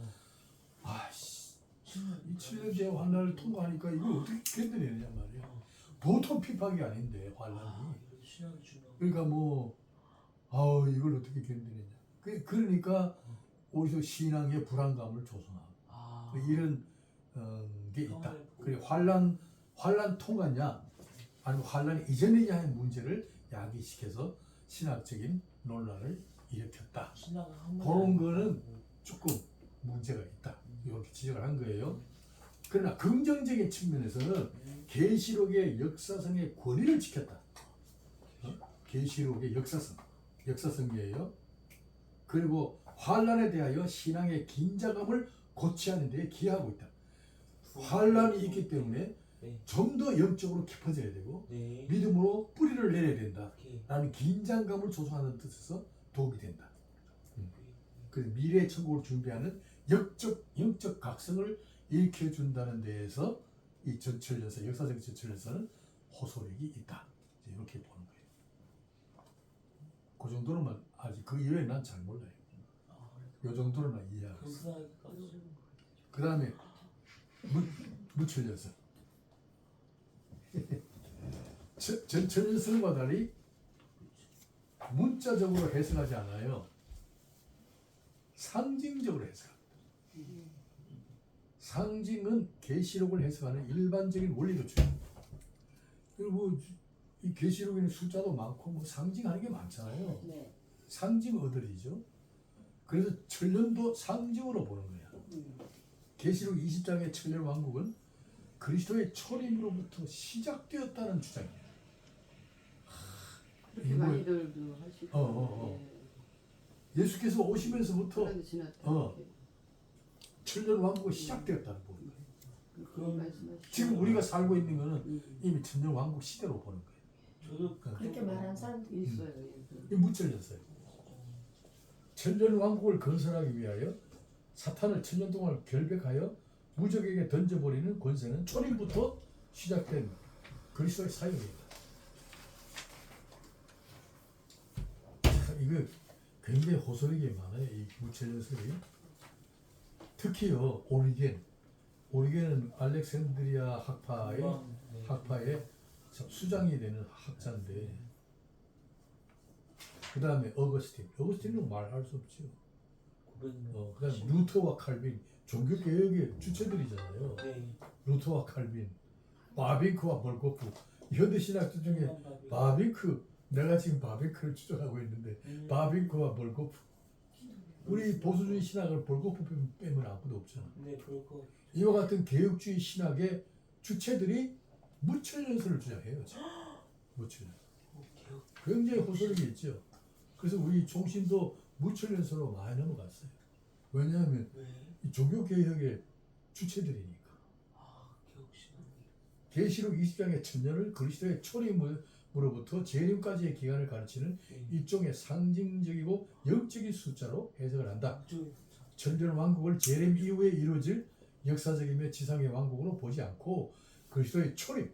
이 7년 대환란을 통과하니까 이걸 어떻게 견뎌내느냐 말이에요. 보통 핍박이 아닌데 환란이. 그러니까 이걸 어떻게 견디느냐. 그러니까 오히려 신앙의 불안감을 조성하고 아. 이런 게 있다. 그리고 환란 통과냐 아니면 환란 이전이냐 하는 문제를 야기시켜서 신학적인 논란을 일으켰다. 신앙을 한 그런 거는 조금 문제가 있다. 이렇게 지적을 한 거예요. 그러나 긍정적인 측면에서는 계시록의 역사성의 권위를 지켰다. 계시록의 역사성이에요. 그리고 환란에 대하여 신앙의 긴장감을 고취하는 데 기여하고 있다. 환란이 있기 때문에 네. 좀 더 영적으로 깊어져야 되고 네. 믿음으로 뿌리를 내려야 된다. 오케이. 라는 긴장감을 조성하는 뜻에서 도움이 된다. 그래서 미래의 천국을 준비하는 영적 각성을 일으켜준다는 데에서 이 전철연서, 역사적 전철연서는 호소력이 있다. 이렇게 보는 거예요. 그 정도로만 아직 그 이외에 난 잘 몰라요. 아, 요 정도로만 이해하고 있어. 그렇게까지. 그 다음에 무철연서. 전철연서와 달리 문자적으로 해석하지 않아요. 상징적으로 해석합니다. 상징은 계시록을 해석하는 일반적인 원리로 주입니다. 그리고 이 계시록에는 숫자도 많고 뭐 상징하는 게 많잖아요. 네. 상징 어들이죠. 그래서 천년도 상징으로 보는 거야. 계시록 20장의 천년 왕국은 그리스도의 초림으로부터 시작되었다는 주장이에요. 그렇게 이걸- 많이들도 하시고. 예수께서 오시면서부터 그래도 지났다. 천년 왕국이 시작되었다는 거예요. 그런 말씀하시죠. 지금 우리가 살고 있는 거는 이미 천년 왕국 시대로 보는 거예요. 저도 그렇게 말한 사람도 있어요. 이 무천년서예요. 천년 왕국을 건설하기 위하여 사탄을 천년 동안 결백하여 무적에게 던져버리는 권세는 초림부터 시작된 그리스도의 사역입니다. 참 이거 굉장히 호소력이 많아요. 이 무천년설이. 특히요 오리겐은 알렉산드리아 학파의 수장이 되는 학자인데, 그 다음에 어거스틴은 말할 수 없죠. 그 다음에 루터와 칼빈, 종교개혁의 주체들이잖아요. 네. 루터와 칼빈, 바빙크와 벌고프. 현대신학자 중에 바빙크, 내가 지금 바빙크를 추천하고 있는데 바빙크와 벌고프. 우리 보수주의 신학을 벌고프 빼면 아무도 없잖아. 네, 그렇고. 이와 같은 개혁주의 신학의 주체들이 무천년설을 주장해요. 무천년설. 굉장히 호소력이 있죠. 그래서 우리 총신도 무천년설로 많이 넘어갔어요. 왜냐하면 네. 이 종교개혁의 주체들이니까. 아, 개혁신앙. 계시록 20장의 천년을 그리스도의 초림으로부터 재림까지의 기간을 가르치는 네. 일종의 상징적이고 영적인 숫자로 해석을 한다. 이쪽에 천년 왕국을 재림 이후에 이루어질 역사적이며 지상의 왕국으로 보지 않고 그리스도의 초림,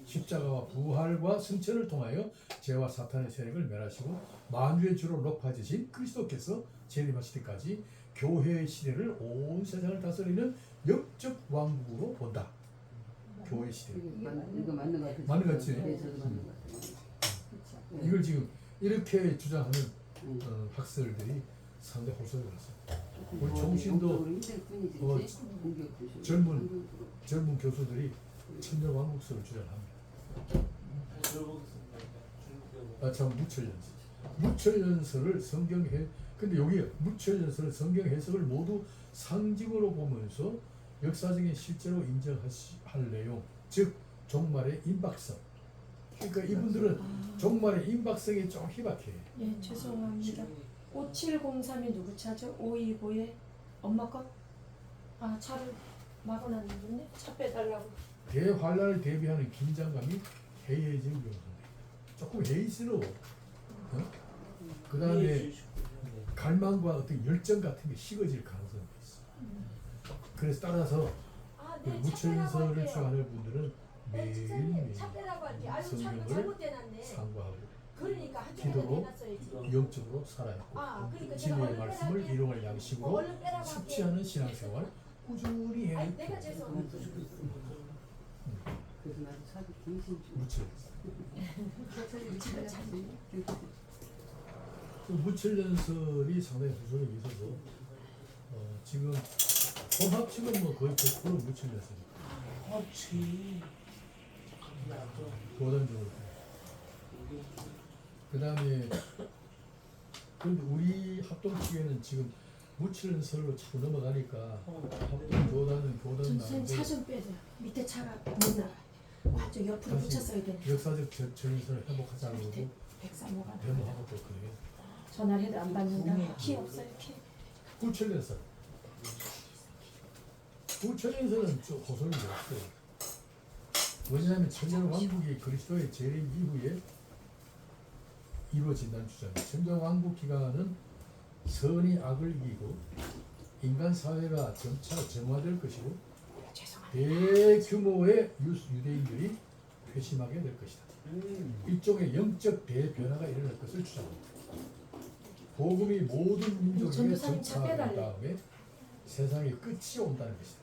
십자가와 부활과 승천을 통하여 죄와 사탄의 세력을 멸하시고 만주의 주로 높아지신 그리스도께서 재림하실 때까지 교회의 시대를 온 세상을 다스리는 영적 왕국으로 본다. 교회 시대. 이거 맞는 것 같아요. 맞는 것 같지? 네, 저도 맞는 것 같아요. 네. 이걸 지금 이렇게 주장하는 네. 학설들이 상당히 호소를 했어요. 뭐 우리 종신도 영적으로 힘들 뿐이지. 공격 교실. 젊은 교수들이 천년 왕국설을 주장합니다. 들어보겠습니다. 중국어. 참 무철연설을 근데 여기 무철연설은 성경 해석을 모두 상징으로 보면서 역사적인 실제로 인정할 내용, 즉 종말의 임박성. 그러니까 이분들은 종말의 임박성이 좀 희박해. 예, 죄송합니다. 5703이 누구 차죠? 525의 엄마 거? 아, 차를 막아놨는데 차 빼달라고. 대환란을 대비하는 긴장감이 해이해지는 경우가 조금 해이스러워. 그 다음에 네. 갈망과 어떤 열정 같은 게 식어질 가능성이 있어. 그래서 따라서 아, 그 네, 차 빼라고 무천연설을 할게요. 주장하는 분들은 네, 지사님 매일매일 차 빼라고 할게요. 아유, 성경을 잘못해놨네. 상고하고 그러니까 한쪽에다 기도로 내놨어야지. 영적으로 살아있고 아, 그러니까 제가 진리의 얼른 말씀을 빼라고 일용할 양식으로 얼른 빼라고 할게요. 섭취하는 신앙생활 꾸준히 해야 아니, 내가 죄송합니다. 그래서 나도 사실 중심 좀. 무천. 차라리 차라리 그 무칠년설이 상당히 후손이 있어서 지금 통합치면 뭐 거의 100% 무칠년설이 그렇지. 맞아. 고단적으로. 그 다음에 근데 우리 합동치에는 지금 무칠년설로 자꾸 넘어가니까 합동 교단은 선생님 나는데 사좀 빼줘. 밑에 차가 못 나가. 저 옆으로 다시 붙였어야 되네. 역사적 전선을 회복하자고 밑에 그러고 103호가 데모하고 또 그래요. 전화를 해도 안 받는다. 키 없어요 키. 구천년설. 구천년설은 좀 호소이 없어요. 왜냐하면 천년 왕국이 그리스도의 재림 이후에 이루어진다는 주장입니다. 천년 왕국 기간은 선이 악을 이기고 인간 사회가 점차 정화될 것이고 대규모의 유대인들이 회심하게 될 것이다. 일종의 영적 대변화가 일어날 것을 주장합니다. 복음이 모든 민족에게 전도사님 차 전파된 빼달래. 다음에 세상의 끝이 온다는 것이다.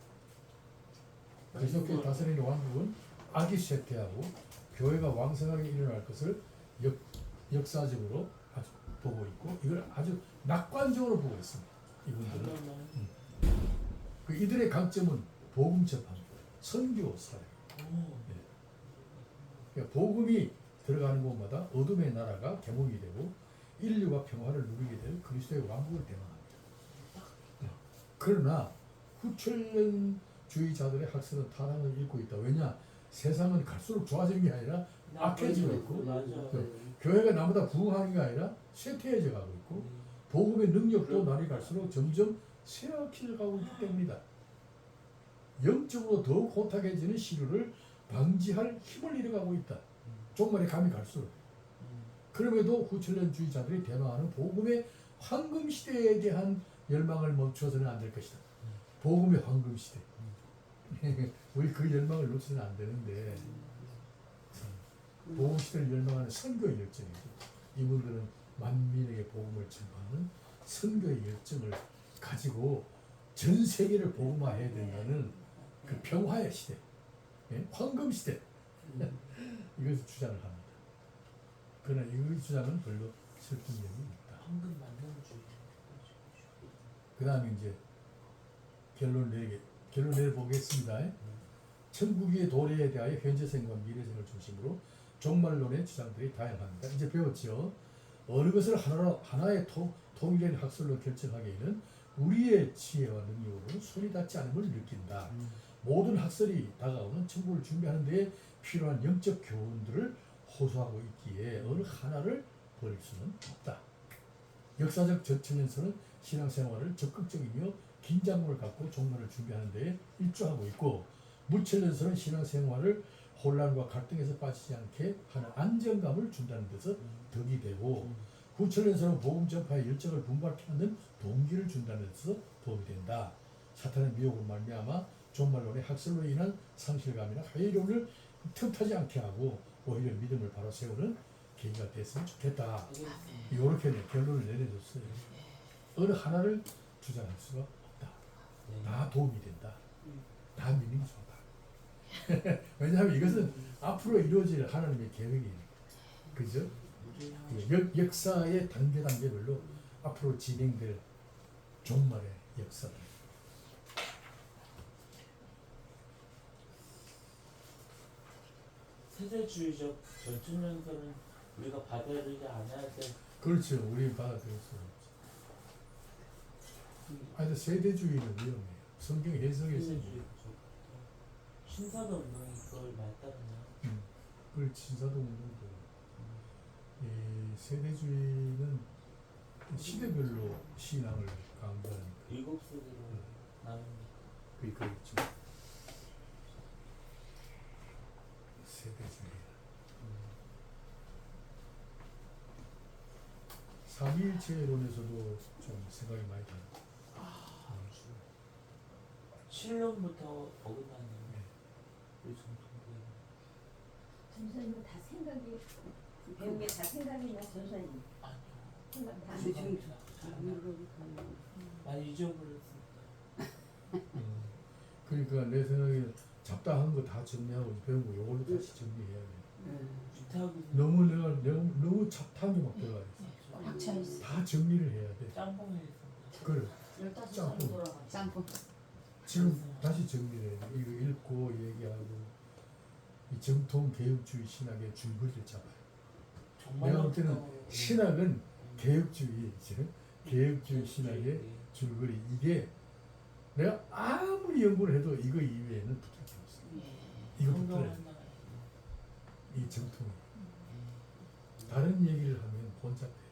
그리스도께 다스리는 왕국은 악이 쇠퇴하고 교회가 왕성하게 일어날 것을 역사적으로 아주 보고 있고 이걸 아주 낙관적으로 보고 있습니다. 이분들은 그 이들의 강점은 복음 전파, 선교 사역. 그러니까 복음이 들어가는 곳마다 어둠의 나라가 개몽이 되고 인류가 평화를 누리게 될 그리스도의 왕국을 대망합니다. 그러나 후천년주의자들의 학설은 타락을 읽고 있다. 왜냐? 세상은 갈수록 좋아지는 게 아니라 악해지고 있고 교회가 나보다 부흥하는 게 아니라 쇠퇴해져 가고 있고 복음의 능력도 날이 갈수록 점점 쇠약해져 가고 있기 때문이다. 영적으로 더욱 혼탁해지는 시류를 방지할 힘을 잃어가고 있다. 종말의 감이 갈수록. 그럼에도 후천년주의자들이 대망하는 복음의 황금시대에 대한 열망을 멈춰서는 안 될 것이다. 복음의 황금시대. 우리 그 열망을 놓치면 안 되는데 복음시대를 열망하는 선교의 열정이죠. 이분들은 만민에게 복음을 전파하는 선교의 열정을 가지고 전 세계를 복음화해야 된다는 그 평화의 시대, 황금시대 이것을 주장을 합니다. 그러나 이 주장은 별로 설득력이 없다. 황금 만능주의. 그 다음에 이제 결론을 내려보겠습니다. 천국의 도래에 대하여 현재생과 미래생을 중심으로 종말론의 주장들이 다양합니다. 이제 배웠죠. 어느 것을 하나의 통일된 학설로 결정하기에는 우리의 지혜와 능력으로 손이 닿지 않음을 느낀다. 모든 학설이 다가오는 천국을 준비하는 데 필요한 영적 교훈들을 호소하고 있기에 어느 하나를 버릴 수는 없다. 역사적 저천년설은 신앙생활을 적극적이며 긴장감을 갖고 종말을 준비하는 데 일조하고 있고 무천년설은 신앙생활을 혼란과 갈등에서 빠지지 않게 하는 안정감을 준다는 데서 덕이 되고 구천년설은 복음 전파의 열정을 분발케 하는 동기를 준다는 데서 도움이 된다. 사탄의 미혹으로 말미암아 종말론의 학설로 인한 상실감이나 회의론을 틈타지 않게 하고 오히려 믿음을 바로 세우는 계기가 됐으면 좋겠다. 이렇게 결론을 내려줬어요. 어느 하나를 주장할 수가 없다. 다 도움이 된다. 다 믿는 게 좋다. 왜냐하면 이것은 앞으로 이루어질 하나님의 계획이니까. 그죠? 역사의 단계별로 앞으로 진행될 종말의 역사. 세대주의적 전천년설은 우리가 받아들이지 않아야 될. 그렇죠. 우리 받아들일 수 없죠. 아니 세대주의는 위험해요. 성경 해석에서 신사도 운동이 그걸 말따르냐. 그걸 진사도 운동도 이 세대주의는 시대별로 신앙을 강조하니까 7세대로 나누는. 그게 있죠. 세대주의. 삼위일체론에서도 좀 생각이 많이 나요. 7년부터 어긋나는 우리 전통부에. 전사님은 다 생각이 배운 게 다 생각이 나 전사님. 아니요. 생각 다. 근데 지금 많이 잊어버렸습니다. 그러니까 내 생각에 잡다한 거 다 정리하고 배운 거 요걸로 다시 정리해야 돼. 주택하고 너무 잡다한 게 막 들어가 있어. 박차 있어. 다 정리를 해야 돼. 짬뽕에 있습니다. 그래. 15살로 짬뽕. 돌아가. 짬뽕. 지금 다시 정리를 해야 돼. 이거 읽고 얘기하고 이 정통 개혁주의 신학의 줄거리를 잡아요. 정말 내가 볼 때는 신학은 개혁주의, 개혁주의 신학의 줄거리 이게 내가 아무리 연구를 해도 이거 이외에는 붙을 게 없어. 이거 붙어야 돼. 이 정통이. 다른 얘기를 하면 번잡해져.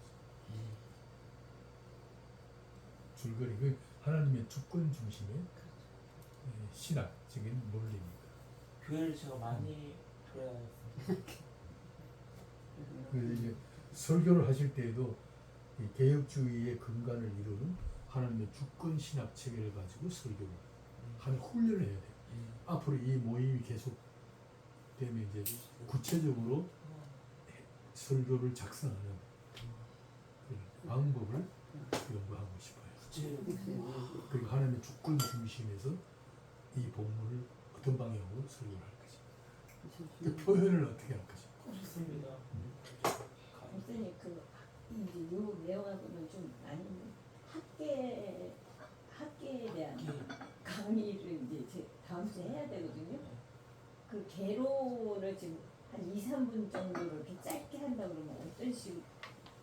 줄거리 그 하나님의 주권 중심의 신학적인 논리입니다. 교회를 제가 많이 들어야 그래서 이제 설교를 하실 때에도 이 개혁주의의 근간을 이루는 하나님의 주권 신학 체계를 가지고 설교를 하는 훈련을 해야 돼. 앞으로 이 모임이 계속 되면 이제 구체적으로 설교를 작성하는 그 방법을 연구하고 싶어요. 그리고 하나님의 주권 중심에서 이 본문을 어떤 방향으로 설교를 할 것인가. 그 표현을 어떻게 할 것인가. 좋습니다. 목사님 그 이제 요 내용하고는 좀 아닌 학계에 대한 강의를 이제 제 다음 주에 해야 되거든요. 그 개로를 지금 한 2, 3분 정도로 이렇게 짧게 한다 그러면 어떤 식으로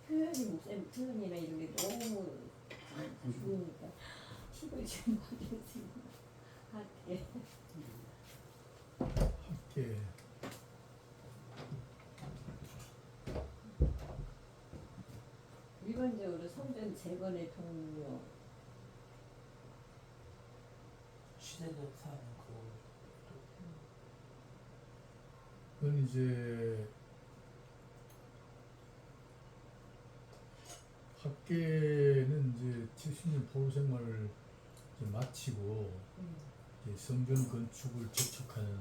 표현이 목사님 표현이나 이런 게 너무 좋으니까 팁을 좀 받겠습니다. 학계. 함께 일반적으로 성전 재건의 동료 시대적 사는 그건 이제 학계는 이제 70년 포로 생활을 이제 마치고 이제 성전 건축을 재촉하는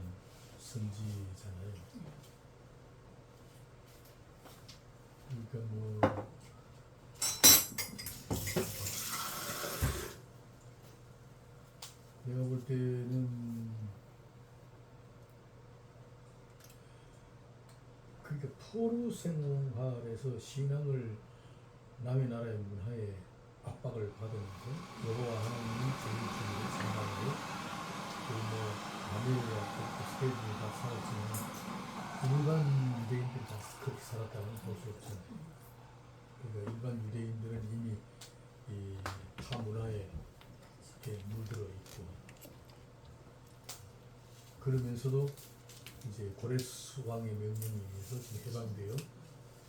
성지잖아요. 그러니까 뭐 내가 볼 때는 그러니까 포로 생활에서 신앙을 남의 나라의 문화에 압박을 받으면서 여호와 하나님이 제일주의를 생각하고 그뭐 아메리카 스페인이 다 살았지만 일반 유대인들이 다 그렇게 살았다고는 볼 수 없잖아요. 그러니까 일반 유대인들은 이미 이 타 문화에 이렇게 물들어 있고 그러면서도 이제 고레스 왕의 명령에 의해서 지금 해방되어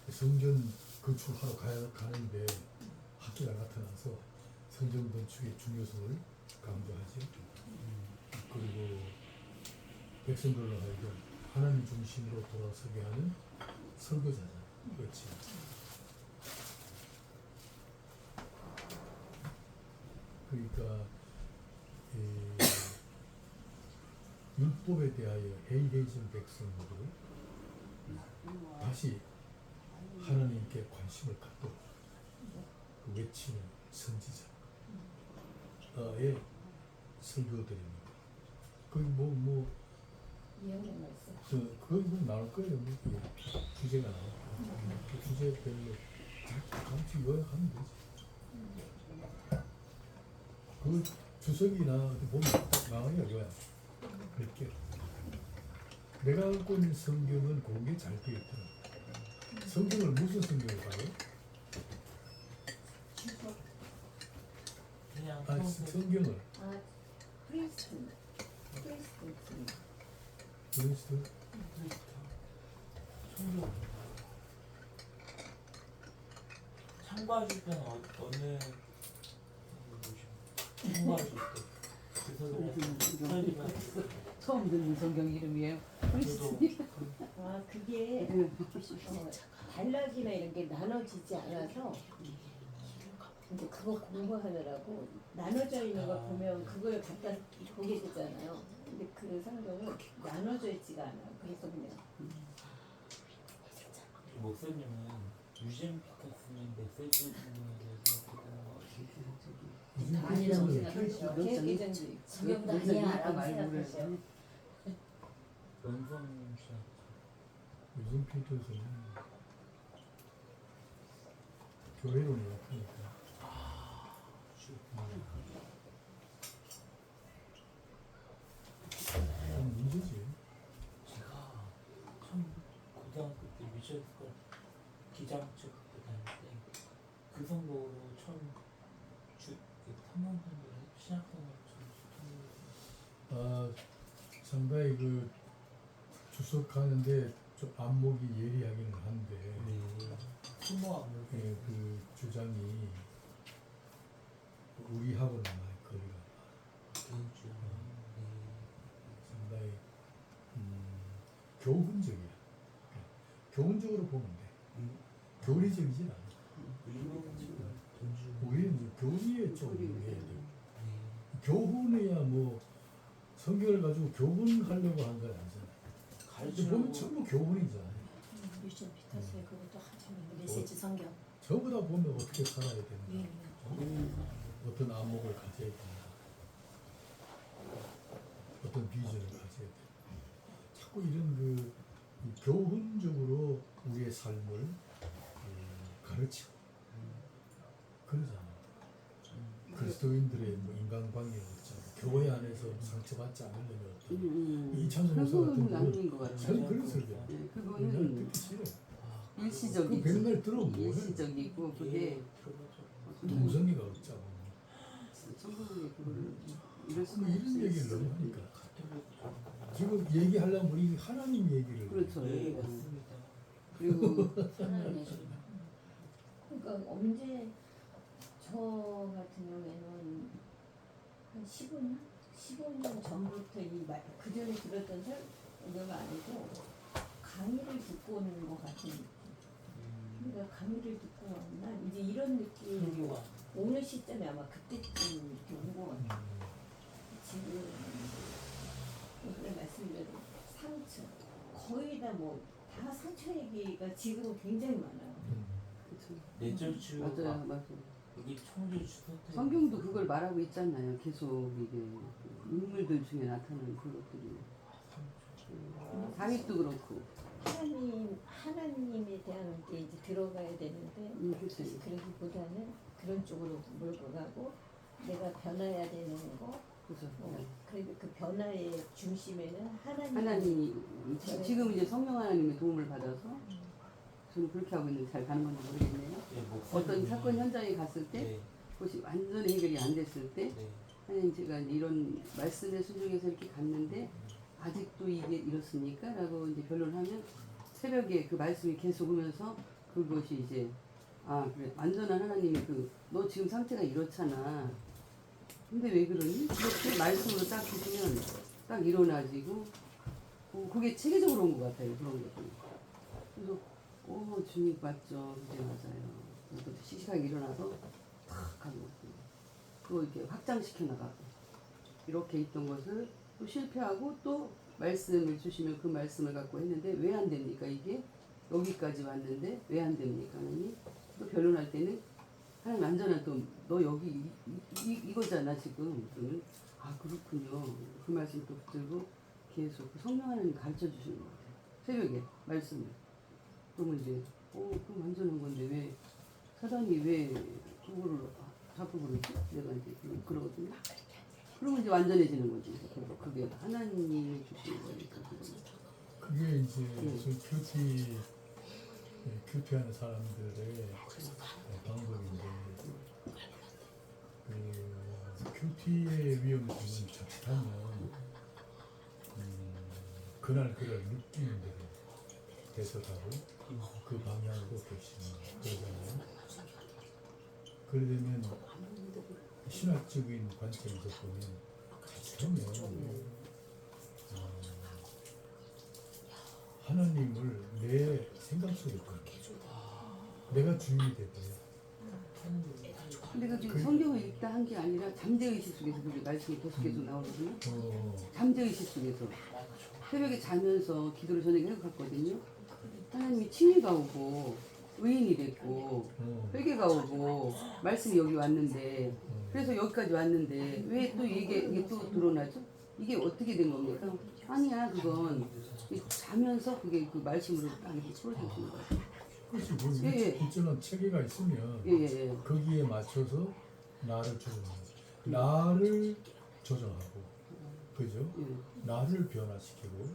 성전 건축하러 가는데 학계가 나타나서 성전 건축의 중요성을 강조하지. 그리고 백성들로 하여금 하나님 중심으로 돌아서게 하는 설교자잖아. 그렇지. 그러니까 율법에 대하여 해이해진 백성들을 다시 하나님께 관심을 갖도록 그 외치는 선지자의 설교들입니다. 거기 이영애 말씀. 그거 나올 거예요. 주제가 나올 거예요. 그 주제별로 잠시 요약하면 되지. 그 주석이나 보면 나와요. 요약. 그렇게 내가 갖고 있는 성경은 그게 잘 되어 있더라. 성경을 무슨 성경을 봐요? 그냥 성경을 프리스트. 그리스도 성경 참고하실 때는 어느 참고하실 때 처음 듣는 성경 이름이에요. 저도 아 그게 단락이나 이런 게 나눠지지 않아서 이제 그거 공부하느라고 나눠져 있는 걸 보면 그걸 갖다 보게 되잖아요. 근데 그 성경은 나눠져 있지가 않아요. 그래서 그냥 목사님은 유진 피터스님 메시지 부분에 대해서 아니라고 생각하죠. 개개정주의. 성경도 아니야라고 생각하죠. 연성 씨한테 요즘 피터스는 교회론이 약하니까. 좀 문제지. 제가 처음 고등학교 때 미션스쿨 기장학교 다닐 때 그 성도로 처음 그 탐험생들 신학생활 처음 아, 상당히 그 주석하는데 좀 안목이 예리하기는 한데 수모 안무 그 주장이 우리하고는 많이 거리가 개인주 상당히 교훈적이야. 교훈적으로 보면 돼. 교리적이진 않아. 우리는 이제 교리에 좀 해야 돼. 교훈이야 뭐 성경을 가지고 교훈하려고 한 건 아니잖아. 근데 보면 전부 교훈이잖아. 유진 피터스의 그것도 하죠. 메시지 성경. 전부 다 보면 어떻게 살아야 되는가, 예. 어떤 안목을 가져야 되는가, 어떤 비전을 가져야 되는가. 자꾸 이런 이 교훈적으로 우리의 삶을 가르치고 그러잖아. 그리스도인들의 뭐 인간관계가 어쩌고 교회 안에서 상처받지 않으려면 어떤 이 찬송사 같은 그거는 경우는 아닌 것 같아요. 전 그런 설교. 네, 난 그거는 듣기 싫어. 그 일시적이지. 맨날 들으면 뭐해? 일시적이고 그게 동성애가 없자고. 성경에 그거를 이럴 수가 그 이런 얘기를 없어요. 너무 하니까 지금 얘기하려면 우리 하나님 얘기를 그렇죠. 네 예. 맞습니다. 그리고 그러니까 언제 저 같은 경우에는 한 15년 전부터 그 전에 들었던 설교가 아니고 강의를 듣고 오는 것 같은 느낌. 그러니까 강의를 듣고 왔나 이제 이런 느낌이 오는 시점에 아마 그때쯤 이렇게 온 것 같아요. 지금 오늘 말씀대로 상처 거의 다 다 상처 얘기가 지금 굉장히 많아요. 그렇죠. 내절 치유가 맞아요, 맞아요. 여기 청주 주소태 성경도 그걸 말하고 있잖아요. 계속 이게 인물들 중에 나타나는 그것들이. 다윗도 그렇고. 하나님에 대한 게 이제 들어가야 되는데 그렇죠. 그러기보다는 그런 쪽으로 몰고 가고 내가 변화해야 되는 거. 그렇죠. 그리고 그 변화의 중심에는 하나님이 지금 이제 성령 하나님의 도움을 받아서 저는 그렇게 하고 있는데 잘 가는 건지 모르겠네요. 어떤 사건 현장에 갔을 때 그것이 완전히 해결이 안 됐을 때 하나님 제가 이제 이런 말씀에 순종해서 이렇게 갔는데 아직도 이게 이렇습니까? 라고 이제 변론하면 새벽에 그 말씀이 계속 오면서 그것이 이제 그래 완전한 하나님의 너 지금 상태가 이렇잖아. 근데 왜 그러니? 이렇게 말씀으로 딱 주시면 딱 일어나지고 그게 체계적으로 온 것 같아요. 그런 것들이. 그래서 주님 맞죠. 그게 맞아요. 그래서 씩씩하게 일어나서 탁 하고 그거 이렇게 확장시켜 나가고 이렇게 있던 것을 또 실패하고 또 말씀을 주시면 그 말씀을 갖고 했는데 왜 안 됩니까? 이게 여기까지 왔는데 왜 안 됩니까? 하나님 또 변론할 때는 하나님 완전한 또 너 여기 이거잖아 지금. 그러면 그렇군요. 그 말씀 또 붙들고 계속 그 성령 하나님 가르쳐 주시는 것 같아요. 새벽에 말씀을. 그러면 이제 그럼 완전한 건데 왜 사단이 왜 그거를 자꾸 그러지? 내가 이제 그러거든요. 그러면 이제 완전해지는 거지. 그게 하나님이 주시는 거니까. 그게 이제 무슨 큐티하는 사람들의 방법인데 그 큐티의 위험성은 자칫하면 그날 느끼는 대로 대처하고 그 방향으로 보시는 그러잖아요. 그러려면 신학적인 관점에서 보면 자칫하면 하나님을 내 생각 속에 두는 내가 주인이 되고요. 근데 그 성경을 읽다 한 게 아니라 잠재의식 속에서 그게 말씀이 계속 나오거든요. 잠재의식 속에서 새벽에 자면서 기도를 저녁에 해갔거든요. 하나님이 칭의가 오고 의인이 됐고 회개가 오고 말씀이 여기 왔는데 그래서 여기까지 왔는데 왜 또 이게 또 드러나죠? 이게 어떻게 된 겁니까? 아니야 그건 자면서 그게 그 말씀으로 딱 이렇게 풀어주시는 거예요. 그렇지. 뭐 예, 예. 일정한 체계가 있으면 예예예. 거기에 맞춰서 나를 조정하고 나를 조정하고 그죠? 예. 나를 변화시키고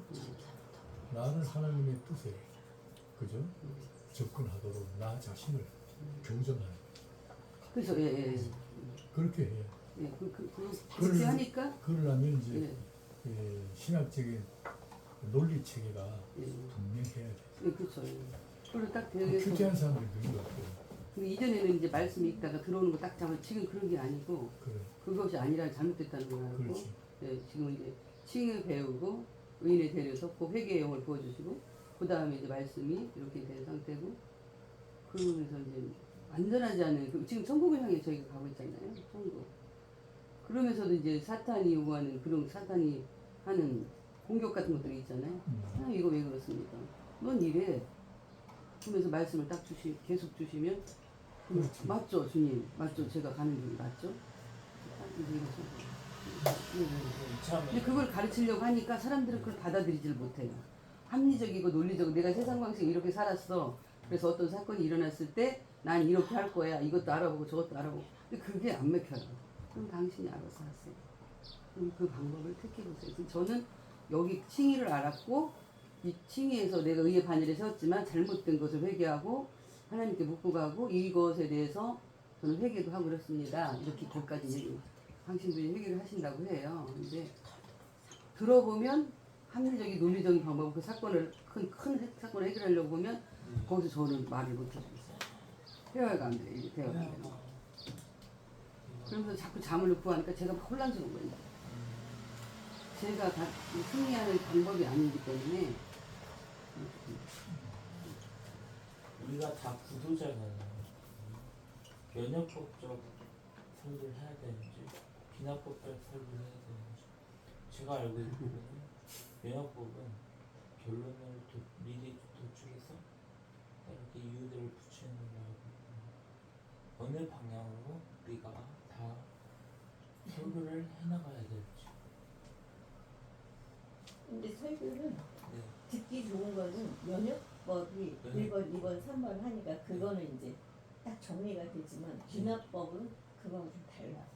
나를 하나님의 뜻에 그죠? 접근하도록 나 자신을 교정하는 그래서 예예. 그렇게 해야 예. 그렇게 하니까 그러려면 이제 예. 신학적인 논리 체계가 예. 분명해야 돼. 예, 그렇죠. 예. 그리고 딱 그 되게 큐티한 사람들이 그런 것 같고 근데 이전에는 이제 말씀 읽다가 들어오는 거 딱 잡아 지금 그런 게 아니고 그래 그것이 아니라 잘못됐다는 걸 알고 그렇지. 예, 지금 이제 칭을 배우고 의인의 대를 섞고 회개의 영을 부어주시고 그 다음에 이제 말씀이 이렇게 된 상태고 그러면서 이제 완전하지 않은 지금 천국을 향해 저희가 가고 있잖아요. 천국. 그러면서도 이제 사탄이 요구하는 그런 사탄이 하는 공격 같은 것들이 있잖아요. 아, 이거 왜 그렇습니까? 넌 이래. 그러면서 말씀을 딱 계속 주시면 그렇지. 맞죠 주님 맞죠 제가 가는 길 맞죠? 딱 이제 이러죠. 참 근데 그걸 가르치려고 하니까 사람들은 그걸 받아들이질 못해요. 합리적이고 논리적이고 내가 세상 방식에 이렇게 살았어. 그래서 어떤 사건이 일어났을 때 난 이렇게 할 거야. 이것도 알아보고 저것도 알아보고. 근데 그게 안 맥혀요. 그럼 당신이 알아서 하세요. 그럼 그 방법을 택해보세요. 그래서 저는 여기 칭의를 알았고 이 칭의에서 내가 의의 반열에 세웠지만 잘못된 것을 회개하고 하나님께 묻고 가고 이것에 대해서 저는 회개도 하고 그렇습니다. 이렇게 거기까지 당신들이 회개를 하신다고 해요. 근데 들어보면 합리적인 논리적인 방법 그 사건을 큰 사건을 해결하려고 보면 거기서 저는 말을 못 하고 있어요. 대화가 안 돼요. 이게 대화가 안 돼요. 그러면서 자꾸 잠을 구하니까 제가 막 혼란스러운 거예요. 제가 다 승리하는 방법이 아니기 때문에 우리가 다 구도잖아요. 면역법적 설교를 해야 되는지 비나법적 설교를 해야 되는지 제가 알고 있기로는 면역법은 결론을 미리 도출해서 이렇게 이유들을 붙이는 걸로 알고 있고 어느 방향으로 우리가 다 설교를 해나가야 될지 근데 설교는 네. 듣기 좋은 거는 면역법이 네. 1번, 2번, 3번 하니까 그거는 이제 딱 정리가 되지만 비나법은 그거하고 좀 달라서.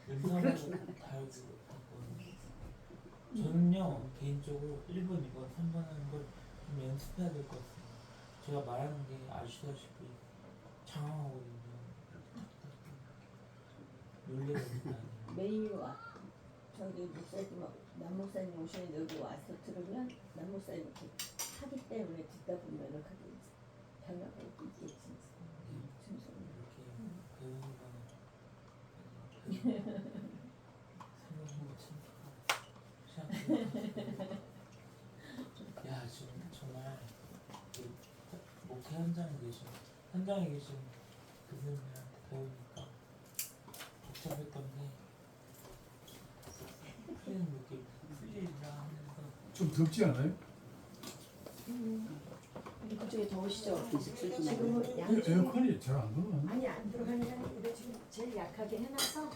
의사는 다 알고 저는요 개인적으로 1번, 2번, 3번 하는 걸 좀 연습해야 될 것 같아요. 제가 말하는 게 아시다시피 장황하거든요. 논리가 매일 저기 목사님, 남 목사님 오시는 여기 와서 들으면 남 목사님 이렇게 하기 때문에 듣다 보면은 그게 이제 변화가 있겠지. 순서는. 이렇게 배우는 거는 야 지금 정말 그 목회 현장에 계신 그분들한테 배우니까 복잡했던 게 풀리는 느낌 풀리리라 하면서 좀 덥지 않아요? 그쪽에 더우시죠? 지금은 에어컨이 잘 안 들어가네. 아니 안 들어가는 게 아니라 지금 제일 약하게 해놔서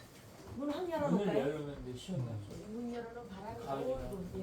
문 확 문을 열어놓을까요? 열려면 시원하죠. 문 열어놓으면 바람이 가을이라. 돌고